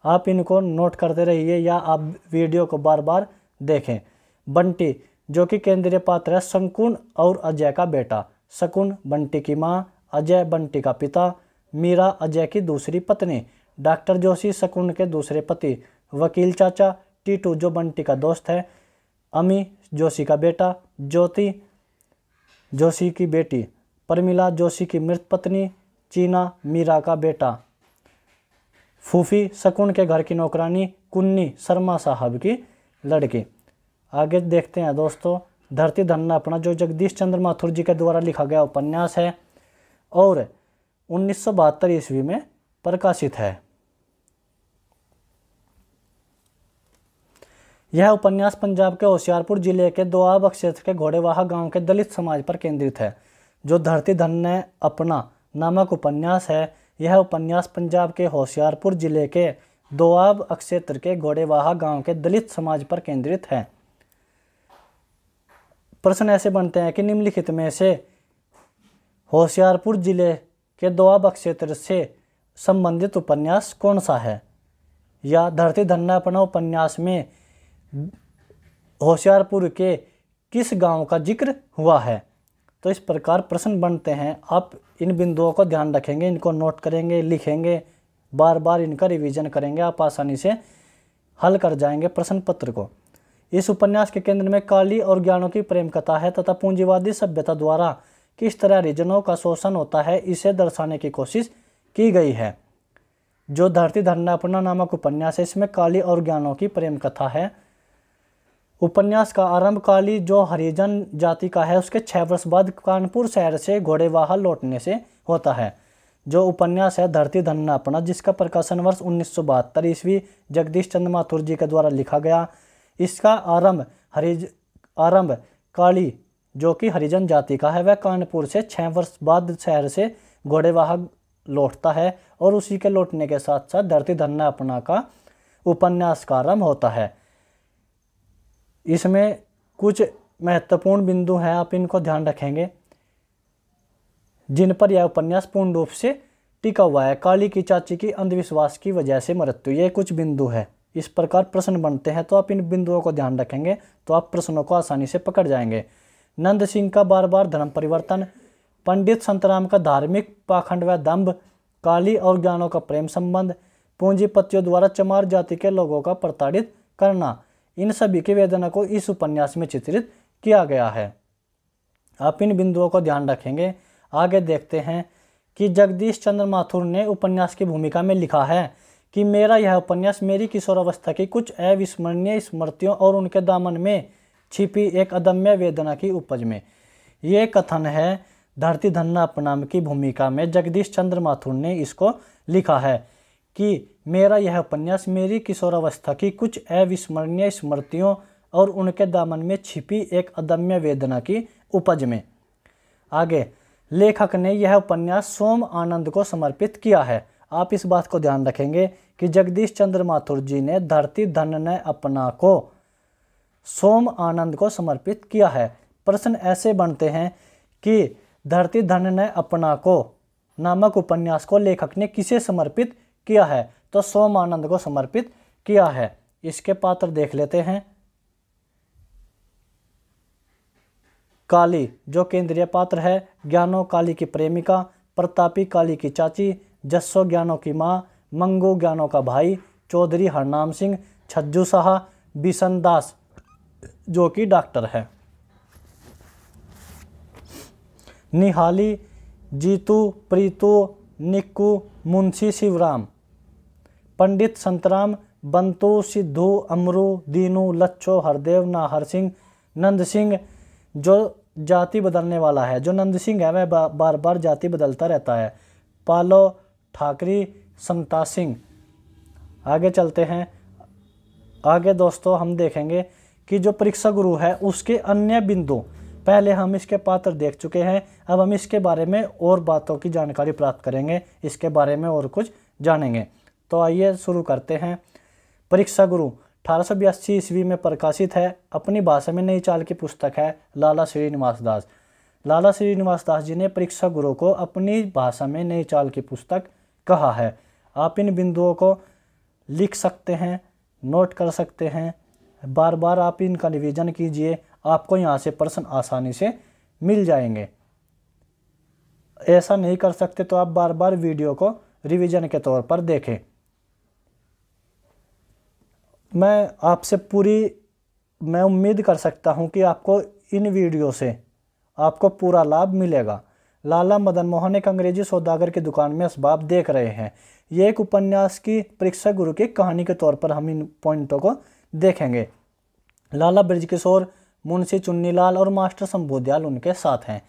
आप इनको नोट करते रहिए या आप वीडियो को बार बार देखें। बंटी जो कि केंद्रीय पात्र है, शकुन और अजय का बेटा। शकुन बंटी की माँ, अजय बंटी का पिता, मीरा अजय की दूसरी पत्नी, डॉक्टर जोशी शकुन के दूसरे पति, वकील चाचा, टीटू जो बंटी का दोस्त है, अमी जोशी का बेटा, ज्योति जोशी की बेटी, परमिला जोशी की मृत पत्नी, चीना मीरा का बेटा, फूफी शकुन के घर की नौकरानी, कुन्नी शर्मा साहब की लड़की। आगे देखते हैं दोस्तों। धरती धन्ना अपना जो जगदीश चंद्र माथुर जी के द्वारा लिखा गया उपन्यास है और 1972 ईस्वी में प्रकाशित है। यह उपन्यास पंजाब के होशियारपुर जिले के दोआब क्षेत्र के घोड़ेवाहा गांव के दलित समाज पर केंद्रित है। जो धरती धन्ना अपना नामक उपन्यास है, यह उपन्यास पंजाब के होशियारपुर जिले के दोआब क्षेत्र के घोड़ेवाहा गांव के दलित समाज पर केंद्रित है। प्रश्न ऐसे बनते हैं कि निम्नलिखित में से होशियारपुर जिले के दोआब क्षेत्र से संबंधित उपन्यास कौन सा है, या धरती धन्ना अपना उपन्यास में होशियारपुर के किस गांव का जिक्र हुआ है। तो इस प्रकार प्रश्न बनते हैं। आप इन बिंदुओं को ध्यान रखेंगे, इनको नोट करेंगे, लिखेंगे, बार बार इनका रिवीजन करेंगे, आप आसानी से हल कर जाएंगे प्रश्न पत्र को। इस उपन्यास के केंद्र में काली और ज्ञानों की प्रेम कथा है तथा पूंजीवादी सभ्यता द्वारा किस तरह हरिजनों का शोषण होता है, इसे दर्शाने की कोशिश की गई है। जो धरती धन्ना अपना नामक उपन्यास है, इसमें काली और ज्ञानों की प्रेम कथा है। उपन्यास का आरंभ काली जो हरिजन जाति का है, उसके 6 वर्ष बाद कानपुर शहर से घोड़ेवाहा लौटने से होता है। जो उपन्यास है धरती धन्ना अपना, जिसका प्रकाशन वर्ष 1972 ईस्वी जगदीश चंद्र माथुर जी के द्वारा लिखा गया। इसका आरंभ काली जो कि हरिजन जाति का है, वह कानपुर से 6 वर्ष बाद शहर से घोड़ेवाहा लौटता है और उसी के लौटने के साथ साथ धरती धन्ना अपना का उपन्यास का आरंभ होता है। इसमें कुछ महत्वपूर्ण बिंदु हैं, आप इनको ध्यान रखेंगे, जिन पर यह उपन्यास पूर्ण रूप से टिका हुआ है। काली की चाची की अंधविश्वास की वजह से मृत्यु, ये कुछ बिंदु है। इस प्रकार प्रश्न बनते हैं, तो आप इन बिंदुओं को ध्यान रखेंगे तो आप प्रश्नों को आसानी से पकड़ जाएंगे। नंद सिंह का बार बार धर्म परिवर्तन, पंडित संतराम का धार्मिक पाखंड व दंभ, काली और ज्ञानों का प्रेम संबंध, पूंजीपतियों द्वारा चमार जाति के लोगों का प्रताड़ित करना, इन सभी की वेदना को इस उपन्यास में चित्रित किया गया है। आप इन बिंदुओं को ध्यान रखेंगे। आगे देखते हैं कि जगदीश चंद्र माथुर ने उपन्यास की भूमिका में लिखा है कि मेरा यह उपन्यास मेरी किशोरावस्था की कुछ अविस्मरणीय स्मृतियों और उनके दामन में छिपी एक अदम्य वेदना की उपज में। ये कथन है धरती धन्ना अपना की भूमिका में जगदीश चंद्र माथुर ने इसको लिखा है कि मेरा यह उपन्यास मेरी किशोरावस्था की कुछ अविस्मरणीय स्मृतियों और उनके दामन में छिपी एक अदम्य वेदना की उपज में। आगे, लेखक ने यह उपन्यास सोम आनंद को समर्पित किया है। आप इस बात को ध्यान रखेंगे कि जगदीश चंद्र माथुर जी ने धरती धन ने अपना को सोम आनंद को समर्पित किया है। प्रश्न ऐसे बनते हैं कि धरती धन ने अपना को नामक उपन्यास को लेखक ने किसे समर्पित किया है, तो सोम आनंद को समर्पित किया है। इसके पात्र देख लेते हैं। काली जो केंद्रीय पात्र है, ज्ञानो काली की प्रेमिका, प्रतापी काली की चाची, जस्सो ज्ञानो की माँ, मंगू ज्ञानो का भाई, चौधरी हरनाम सिंह, छज्जू साहा, बिशन दास जो कि डॉक्टर है, निहाली, जीतू, प्रीतू, निक्कू, मुंशी शिवराम, पंडित संतराम, बंतु, सिद्धू, अमरू, दीनू, लच्छो, हरदेव, नाहर सिंह, नंद सिंह जो जाति बदलने वाला है। जो नंद सिंह है वह बार बार जाति बदलता रहता है, पालो, ठाकरी, समता सिंह। आगे चलते हैं। आगे दोस्तों हम देखेंगे कि जो परीक्षा गुरु है उसके अन्य बिंदु, पहले हम इसके पात्र देख चुके हैं, अब हम इसके बारे में और बातों की जानकारी प्राप्त करेंगे, इसके बारे में और कुछ जानेंगे। तो आइए शुरू करते हैं। परीक्षा गुरु 1882 ईस्वी में प्रकाशित है। अपनी भाषा में नई चाल की पुस्तक है। लाला श्रीनिवास दास। लाला श्रीनिवास दास जी ने परीक्षा गुरु को अपनी भाषा में नई चाल की पुस्तक कहा है। आप इन बिंदुओं को लिख सकते हैं, नोट कर सकते हैं, बार बार आप इनका रिवीजन कीजिए, आपको यहाँ से प्रश्न आसानी से मिल जाएंगे। ऐसा नहीं कर सकते तो आप बार बार वीडियो को रिवीजन के तौर पर देखें। मैं उम्मीद कर सकता हूँ कि आपको इन वीडियो से आपको पूरा लाभ मिलेगा। लाला मदन मोहन एक अंग्रेजी सौदागर की दुकान में असबाब देख रहे हैं। ये एक उपन्यास की परीक्षा गुरु की कहानी के तौर पर हम इन पॉइंटों को देखेंगे। लाला बृजकिशोर, मुंशी चुन्नीलाल और मास्टर शंभूदयाल उनके साथ हैं।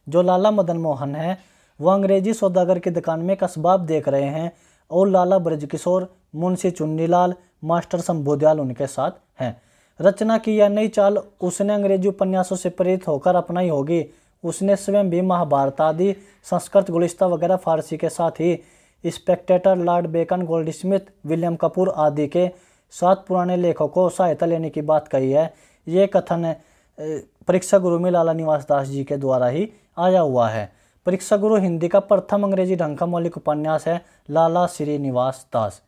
जो लाला मदन मोहन है वह अंग्रेजी सौदागर की दुकान में एक असबाब देख रहे हैं और लाला बृजकिशोर, मुंशी चुन्नीलाल, मास्टर शंभूदयाल उनके साथ हैं। रचना की यह नई चाल उसने अंग्रेजी उपन्यासों से प्रेरित होकर अपनाई होगी। उसने स्वयं भी महाभारत आदि, संस्कृत गुलिस्ता वगैरह फारसी के साथ ही Spectator, Lord Bacon, Goldsmith, William Cowper आदि के 7 पुराने लेखकों को सहायता लेने की बात कही है। ये कथन परीक्षा गुरु में लाला निवास दास जी के द्वारा ही आया हुआ है। परीक्षा गुरु हिंदी का प्रथम अंग्रेजी ढंग का मौलिक उपन्यास है। लाला श्रीनिवास दास।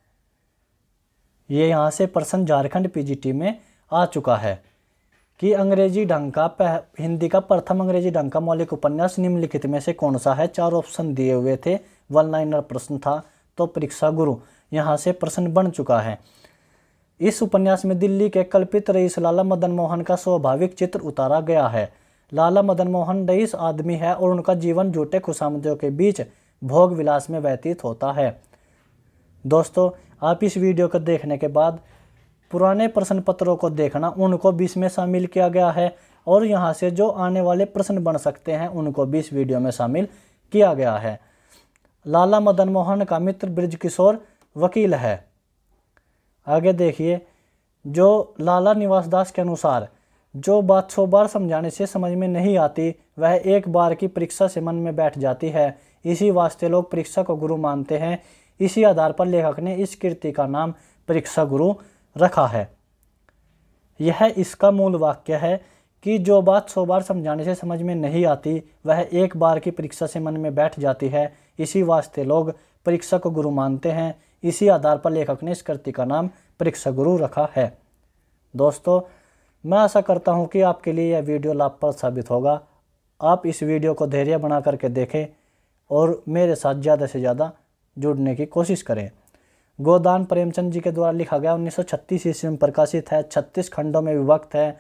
ये यहाँ से प्रश्न झारखंड पीजीटी में आ चुका है कि अंग्रेजी ढंग का हिंदी का प्रथम अंग्रेजी ढंग का मौलिक उपन्यास निम्नलिखित में से कौन सा है। 4 ऑप्शन दिए हुए थे, 1 लाइनर प्रश्न था, तो परीक्षा गुरु यहाँ से प्रश्न बन चुका है। इस उपन्यास में दिल्ली के कल्पित रईस लाला मदन मोहन का स्वाभाविक चित्र उतारा गया है। लाला मदन मोहन रईस आदमी है और उनका जीवन झूठे खुशामदियों के बीच भोग विलास में व्यतीत होता है। दोस्तों आप इस वीडियो को देखने के बाद पुराने प्रश्न पत्रों को देखना, उनको भी इसमें शामिल किया गया है और यहाँ से जो आने वाले प्रश्न बन सकते हैं उनको भी इस वीडियो में शामिल किया गया है। लाला मदन मोहन का मित्र बृजकिशोर वकील है। आगे देखिए, जो लाला निवास दास के अनुसार जो बात 100 बार समझाने से समझ में नहीं आती वह एक बार की परीक्षा से मन में बैठ जाती है। इसी वास्ते लोग परीक्षा को गुरु मानते हैं। इसी आधार पर लेखक ने इस कृति का नाम परीक्षा गुरु रखा है। यह इसका मूल वाक्य है कि जो बात 100 बार समझाने से समझ में नहीं आती वह एक बार की परीक्षा से मन में बैठ जाती है। इसी वास्ते लोग परीक्षा को गुरु मानते हैं। इसी आधार पर लेखक ने इस कृति का नाम परीक्षा गुरु रखा है। दोस्तों मैं आशा करता हूं कि आपके लिए यह वीडियो लाभप्रद साबित होगा। आप इस वीडियो को धैर्य बना करके देखें और मेरे साथ ज़्यादा से ज़्यादा जुड़ने की कोशिश करें। गोदान प्रेमचंद जी के द्वारा लिखा गया, 1936 ईस्वी में प्रकाशित है, 36 खंडों में विभक्त है।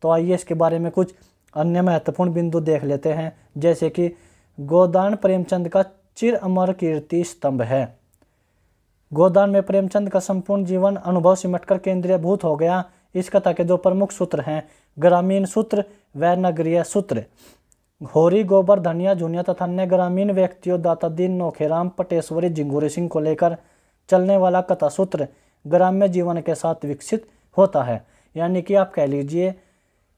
तो आइए इसके बारे में कुछ अन्य महत्वपूर्ण बिंदु देख लेते हैं। जैसे कि गोदान प्रेमचंद का चिर अमर कीर्ति स्तंभ है। गोदान में प्रेमचंद का संपूर्ण जीवन अनुभव सिमटकर केंद्रीयभूत हो गया। इस कथा के 2 प्रमुख सूत्र हैं, ग्रामीण सूत्र व नगरीय सूत्र। होरी, गोबर, धनिया, झुनिया तथा अन्य ग्रामीण व्यक्तियों दाता दीन, नौखेराम, पटेश्वरी, जिंगूरी सिंह को लेकर चलने वाला कथा सूत्र ग्राम्य जीवन के साथ विकसित होता है। यानी कि आप कह लीजिए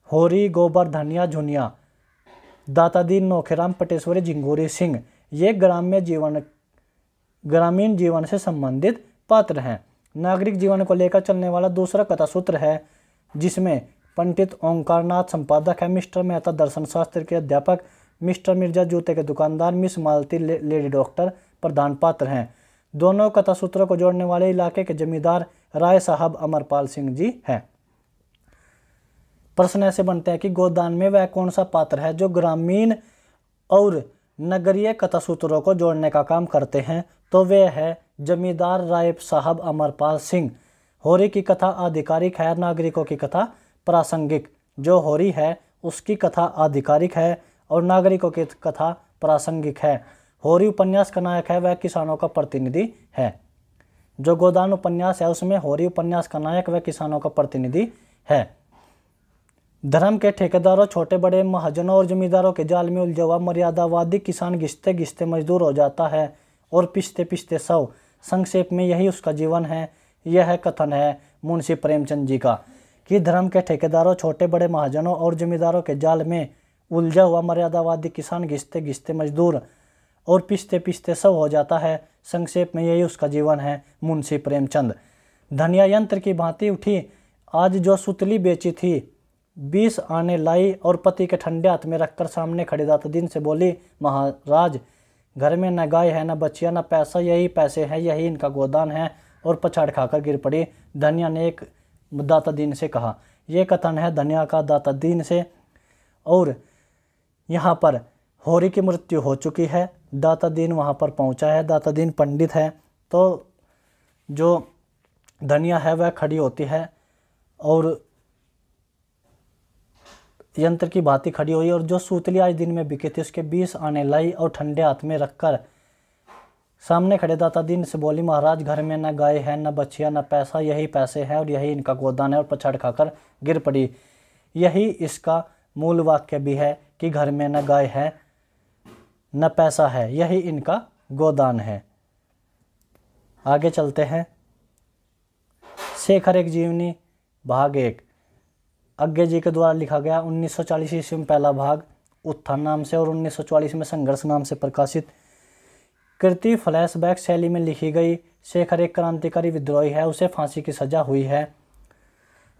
होरी, गोबर, धनिया, झुनिया दाता दीन नौखेराम पटेश्वरी झिंगुरी सिंह, ये ग्रामीण जीवन से संबंधित पात्र हैं। नागरिक जीवन को लेकर चलने वाला दूसरा कथा सूत्र है, जिसमें पंडित ओंकारनाथ संपादक है, मिस्टर मेहता दर्शन शास्त्र के अध्यापक, मिस्टर मिर्जा जूते के दुकानदार, मिस मालती लेडी डॉक्टर प्रधान पात्र हैं। दोनों कथा सूत्रों को जोड़ने वाले इलाके के जमींदार राय साहब अमरपाल सिंह जी हैं। प्रश्न ऐसे बनते हैं कि गोदान में वह कौन सा पात्र है जो ग्रामीण और नगरीय कथा सूत्रों को जोड़ने का काम करते हैं, तो वे है जमींदार राय साहब अमरपाल सिंह। होरी की कथा आधिकारिक है, नागरिकों की कथा प्रासंगिक। जो होरी है उसकी कथा आधिकारिक है और नागरिकों की कथा प्रासंगिक है। होरी उपन्यास का नायक है, वह किसानों का प्रतिनिधि है। जो गोदान उपन्यास है उसमें होरी उपन्यास का नायक वह किसानों का प्रतिनिधि है। धर्म के ठेकेदारों, छोटे बड़े महाजनों और जमींदारों के जाल में उलझा हुआ मर्यादावादी किसान घिसते घिसते मजदूर हो जाता है और पिसते पिसते सौ। संक्षेप में यही उसका जीवन है। यह कथन है मुंशी प्रेमचंद जी का कि धर्म के ठेकेदारों, छोटे बड़े महाजनों और जमींदारों के जाल में उलझा हुआ मर्यादावादी किसान घिसते घिसते मजदूर और पिसते पिसते सौ हो जाता है। संक्षेप में यही उसका जीवन है। मुंशी प्रेमचंद। धनिया यंत्र की भांति उठी, आज जो सुतली बेची थी 20 आने लाई और पति के ठंडे हाथ में रखकर सामने खड़े दाता दीन से बोली, महाराज घर में न गाय है, न बच्चियां, न पैसा, यही पैसे हैं, यही इनका गोदान है, और पछाड़ खाकर गिर पड़ी। धनिया ने एक दाता दीन से कहा। यह कथन है धनिया का दाता दीन से। और यहाँ पर होरी की मृत्यु हो चुकी है, दाता दीन वहाँ पर पहुँचा है, दाता दीन पंडित है। तो जो धनिया है वह खड़ी होती है और यंत्र की भांति खड़ी हुई, और जो सूतली आज दिन में बिके थी उसके 20 आने लाई और ठंडे हाथ में रखकर सामने खड़े दाता दीन से बोली, महाराज घर में न गाय है, न बच्चियां, न पैसा, यही पैसे हैं और यही इनका गोदान है, और पछाड़ खाकर गिर पड़ी। यही इसका मूल वाक्य भी है कि घर में न गाय है, न पैसा है, यही इनका गोदान है। आगे चलते हैं। शेखर एक जीवनी भाग 1 अज्ञे जी के द्वारा लिखा गया। 1940 ईस्वी में पहला भाग उत्थान नाम से और 1944 में संघर्ष नाम से प्रकाशित। कृति फ्लैशबैक शैली में लिखी गई। शेखर एक क्रांतिकारी विद्रोही है, उसे फांसी की सजा हुई है।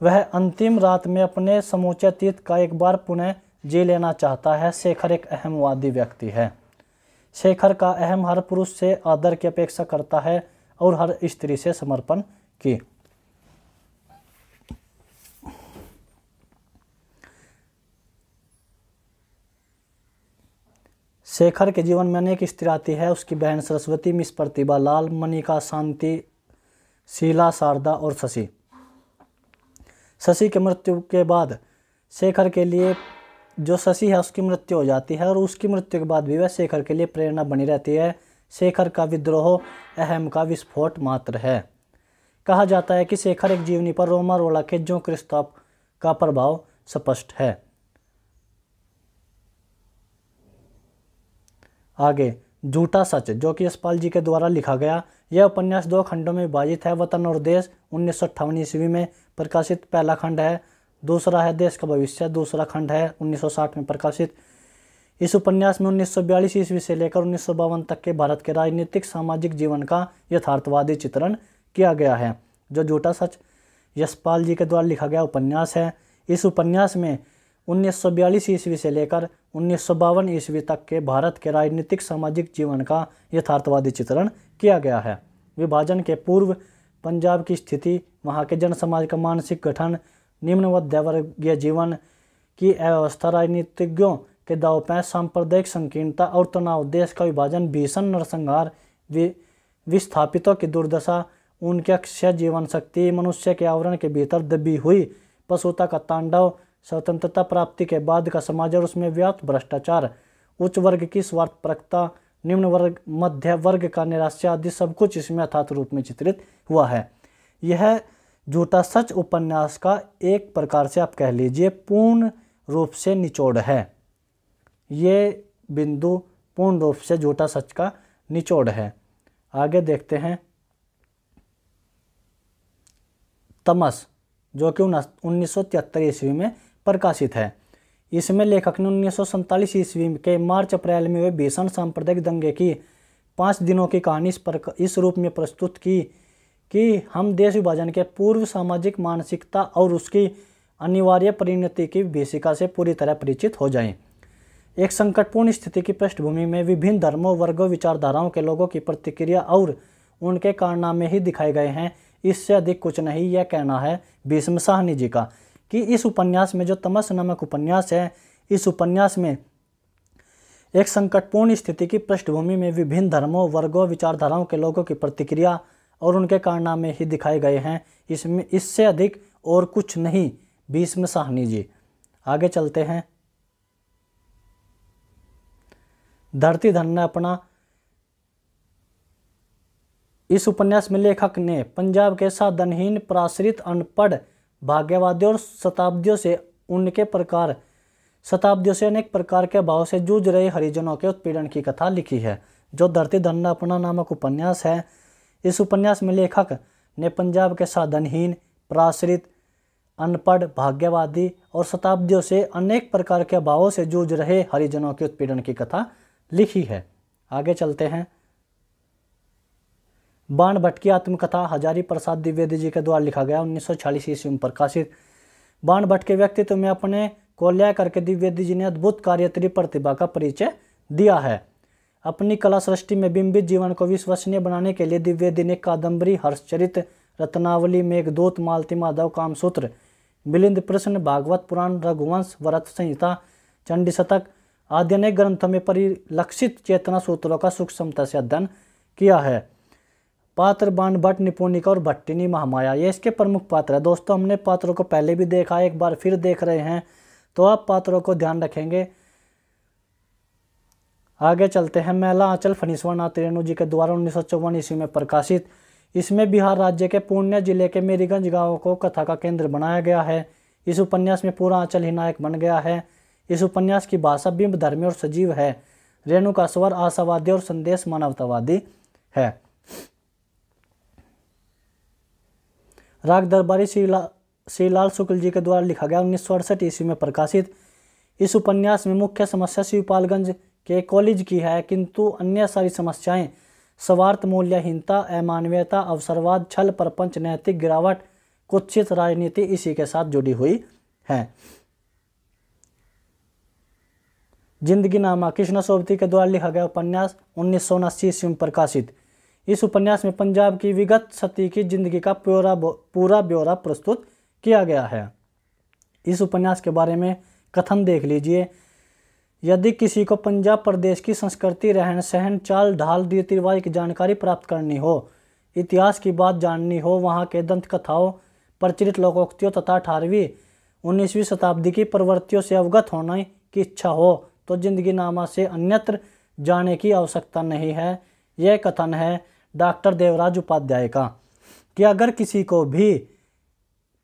वह अंतिम रात में अपने समूचे अतीत का एक बार पुनः जी लेना चाहता है। शेखर एक अहमवादी व्यक्ति है। शेखर का अहम हर पुरुष से आदर की अपेक्षा करता है और हर स्त्री से समर्पण की। शेखर के जीवन में अनेक स्त्री आती है। उसकी बहन सरस्वती, मिस प्रतिभा लाल, मनिका, शांति, शीला, शारदा और शशि। शशि की मृत्यु के बाद शेखर के लिए, जो शशि है उसकी मृत्यु हो जाती है और उसकी मृत्यु के बाद भी वह शेखर के लिए प्रेरणा बनी रहती है। शेखर का विद्रोह अहम का विस्फोट मात्र है। कहा जाता है कि शेखर एक जीवनी पर रोमारोला के जो क्रिस्ताप का प्रभाव स्पष्ट है। आगे झूठा सच, जो कि यशपाल जी के द्वारा लिखा गया। यह उपन्यास 2 खंडों में विभाजित है। वतन और देश 1958 ईस्वी में प्रकाशित पहला खंड है। दूसरा है देश का भविष्य, दूसरा खंड है 1960 में प्रकाशित। इस उपन्यास में 1942 ईस्वी से लेकर 1952 तक के भारत के राजनीतिक सामाजिक जीवन का यथार्थवादी चित्रण किया गया है। जो झूठा सच यशपाल जी के द्वारा लिखा गया उपन्यास है। इस उपन्यास में 1942 ईस्वी से लेकर 1952 ईस्वी तक के भारत के राजनीतिक सामाजिक जीवन का यथार्थवादी चित्रण किया गया है। विभाजन के पूर्व पंजाब की स्थिति, वहाँ के जन समाज का मानसिक गठन, निम्न मध्यवर्गीय जीवन की अव्यवस्था, राजनीतिज्ञों के दांवपेच, सांप्रदायिक संकीर्णता और तनाव, देश का विभाजन, भीषण नरसंहार, विस्थापितों की दुर्दशा, उनकी अक्षय जीवन शक्ति, मनुष्य के आवरण के भीतर दबी हुई पशुता का तांडव, स्वतंत्रता प्राप्ति के बाद का समाज और उसमें व्याप्त भ्रष्टाचार, उच्च वर्ग की स्वार्थपरकता, निम्न वर्ग मध्य वर्ग का निराशा आदि सब कुछ इसमें यथार्थ रूप में चित्रित हुआ है। यह झूठा सच उपन्यास का एक प्रकार से आप कह लीजिए पूर्ण रूप से निचोड़ है। ये बिंदु पूर्ण रूप से झूठा सच का निचोड़ है। आगे देखते हैं। तमस, जो कि 1973 ईस्वी में प्रकाशित है। इसमें लेखक ने 1947 ईस्वी के मार्च अप्रैल में हुए भीषण सांप्रदायिक दंगे की 5 दिनों की कहानी इस रूप में प्रस्तुत की कि हम देश विभाजन के पूर्व सामाजिक मानसिकता और उसकी अनिवार्य परिणति की भीषिका से पूरी तरह परिचित हो जाएं। एक संकटपूर्ण स्थिति की पृष्ठभूमि में विभिन्न धर्मों, वर्गों, विचारधाराओं के लोगों की प्रतिक्रिया और उनके कारनामे ही दिखाए गए हैं। इससे अधिक कुछ नहीं। यह कहना है भीष्म साहनी जी का कि इस उपन्यास में, जो तमस नामक उपन्यास है, इस उपन्यास में एक संकटपूर्ण स्थिति की पृष्ठभूमि में विभिन्न धर्मों, वर्गों, विचारधाराओं के लोगों की प्रतिक्रिया और उनके कारनामे ही दिखाए गए हैं। इसमें इससे अधिक और कुछ नहीं। भीष्म साहनी जी। आगे चलते हैं। धरती धन ने अपना, इस उपन्यास में लेखक ने पंजाब के साधनहीन, पराश्रित, अनपढ़, भाग्यवादी और शताब्दियों से अनेक प्रकार के अभाव से जूझ रहे हरिजनों के उत्पीड़न की कथा लिखी है। जो धरती धन ने अपना नामक उपन्यास है, इस उपन्यास में लेखक ने पंजाब के साधनहीन, पराश्रित, अनपढ़, भाग्यवादी और शताब्दियों से अनेक प्रकार के अभावों से जूझ रहे हरिजनों के उत्पीड़न की कथा लिखी है। आगे चलते हैं। बाण भट्ट की आत्मकथा हजारी प्रसाद द्विवेदी जी के द्वारा लिखा गया, 1946 ईस्वी में प्रकाशित। बाण भट्ट के व्यक्तित्व में अपने को लय करके द्विवेदी जी ने अद्भुत कार्यत्री प्रतिभा का परिचय दिया है। अपनी कला सृष्टि में बिंबित जीवन को विश्वसनीय बनाने के लिए द्विवेदी ने कादम्बरी, हर्षचरित, रत्नावली, मेघदूत, मालती माधव, कामसूत्र, मिलिंद प्रश्न, भागवत पुराण, रघुवंश, भरत संहिता, चंडी शतक आदि अनेक ग्रंथों में परिलक्षित चेतना सूत्रों का सूक्ष्मता से अध्ययन किया है। पात्र बाण भट्ट, निपुणिका और भट्टिनी महामाया, ये इसके प्रमुख पात्र है। दोस्तों, हमने पात्रों को पहले भी देखा, एक बार फिर देख रहे हैं, तो आप पात्रों को ध्यान रखेंगे। आगे चलते हैं। मैला आंचल फणीश्वर नाथ रेणु जी के द्वारा 1954 ईस्वी में प्रकाशित। इसमें बिहार राज्य के पूर्णिया जिले के मेरीगंज गांव को कथा का केंद्र बनाया गया है। इस उपन्यास में पूरा आंचल ही नायक बन गया है। इस उपन्यास की भाषा बिंब धर्मी और सजीव है। रेणु का स्वर आशावादी और संदेश मानवतावादी है। राग दरबारी श्रीलाल शुक्ल जी के द्वारा लिखा गया, 1968 ईस्वी में प्रकाशित। इस उपन्यास में मुख्य समस्या शिवपालगंज के कॉलेज की है, किंतु अन्य सारी समस्याएं स्वार्थ, मूल्यहीनता, अमानवीयता, अवसरवाद, छल, प्रपंच, नैतिक गिरावट, कुत्सित राजनीति इसी के साथ जुड़ी हुई है। जिंदगी नामा कृष्ण सोबती के द्वारा लिखा गया उपन्यास, 1979 ईस्वी में प्रकाशित। इस उपन्यास में पंजाब की विगत सती की जिंदगी का पूरा ब्यौरा प्रस्तुत किया गया है। इस उपन्यास के बारे में कथन देख लीजिए। यदि किसी को पंजाब प्रदेश की संस्कृति, रहन सहन, चाल ढाल, रीति रिवाज की जानकारी प्राप्त करनी हो, इतिहास की बात जाननी हो, वहाँ के दंत कथाओं, प्रचलित लोकोक्तियों तथा 18वीं-19वीं शताब्दी की प्रवृत्तियों से अवगत होने की इच्छा हो, तो जिंदगी नामा से अन्यत्र जाने की आवश्यकता नहीं है। यह कथन है डॉक्टर देवराज उपाध्याय का कि अगर किसी को भी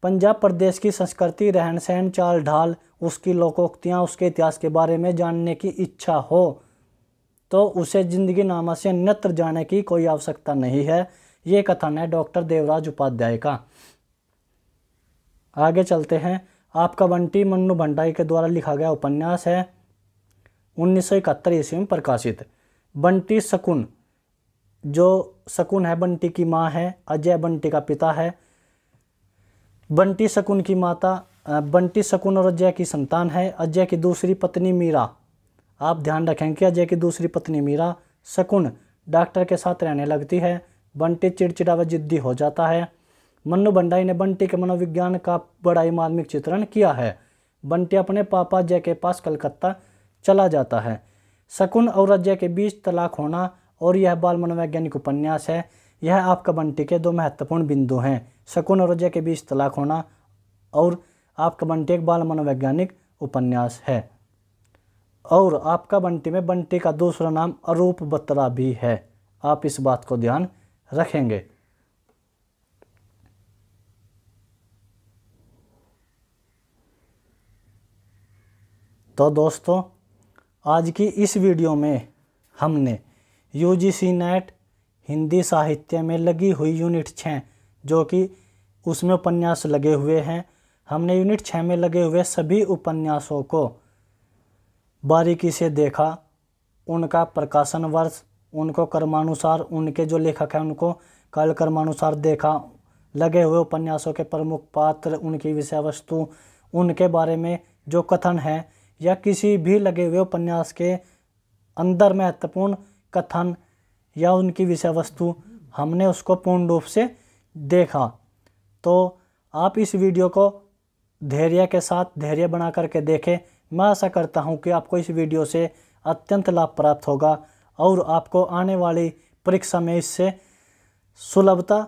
पंजाब प्रदेश की संस्कृति, रहन सहन, चाल ढाल, उसकी लोकोक्तियाँ, उसके इतिहास के बारे में जानने की इच्छा हो, तो उसे जिंदगी नामा से अन्यत्र जाने की कोई आवश्यकता नहीं है। ये कथन है डॉक्टर देवराज उपाध्याय का। आगे चलते हैं। आपका बंटी मन्नू भंडारी के द्वारा लिखा गया उपन्यास है, 1971 ईस्वी में प्रकाशित। बंटी शकुन, जो शकुन है बंटी की माँ है, अजय बंटी का पिता है। बंटी शकुन की माता, बंटी शकुन और अजय की संतान है। अजय की दूसरी पत्नी मीरा, आप ध्यान रखें कि अजय की दूसरी पत्नी मीरा शकुन डॉक्टर के साथ रहने लगती है। बंटी चिड़चिड़ा व जिद्दी हो जाता है। मन्नू भंडारी ने बंटी के मनोविज्ञान का बड़ा ही मार्मिक चित्रण किया है। बंटी अपने पापा अजय के पास कलकत्ता चला जाता है। शकुन और अजय के बीच तलाक होना और यह बाल मनोवैज्ञानिक उपन्यास है। यह आपका बंटी के दो महत्वपूर्ण बिंदु हैं, शकुन और अजय के बीच तलाक होना और आपका बंटी एक बाल मनोवैज्ञानिक उपन्यास है। और आपका बंटी में बंटी का दूसरा नाम अरूप बत्रा भी है। आप इस बात को ध्यान रखेंगे। तो दोस्तों, आज की इस वीडियो में हमने यूजीसी नेट हिंदी साहित्य में लगी हुई यूनिट 6, जो कि उसमें उपन्यास लगे हुए हैं, हमने यूनिट 6 में लगे हुए सभी उपन्यासों को बारीकी से देखा, उनका प्रकाशन वर्ष, उनको क्रमानुसार, उनके जो लेखक हैं उनको कालक्रमानुसार देखा, लगे हुए उपन्यासों के प्रमुख पात्र, उनकी विषय वस्तु, उनके बारे में जो कथन है या किसी भी लगे हुए उपन्यास के अंदर महत्वपूर्ण कथन या उनकी विषय वस्तु, हमने उसको पूर्ण रूप से देखा। तो आप इस वीडियो को धैर्य के साथ धैर्य बना करके देखें। मैं आशा करता हूं कि आपको इस वीडियो से अत्यंत लाभ प्राप्त होगा और आपको आने वाली परीक्षा में इससे सुलभता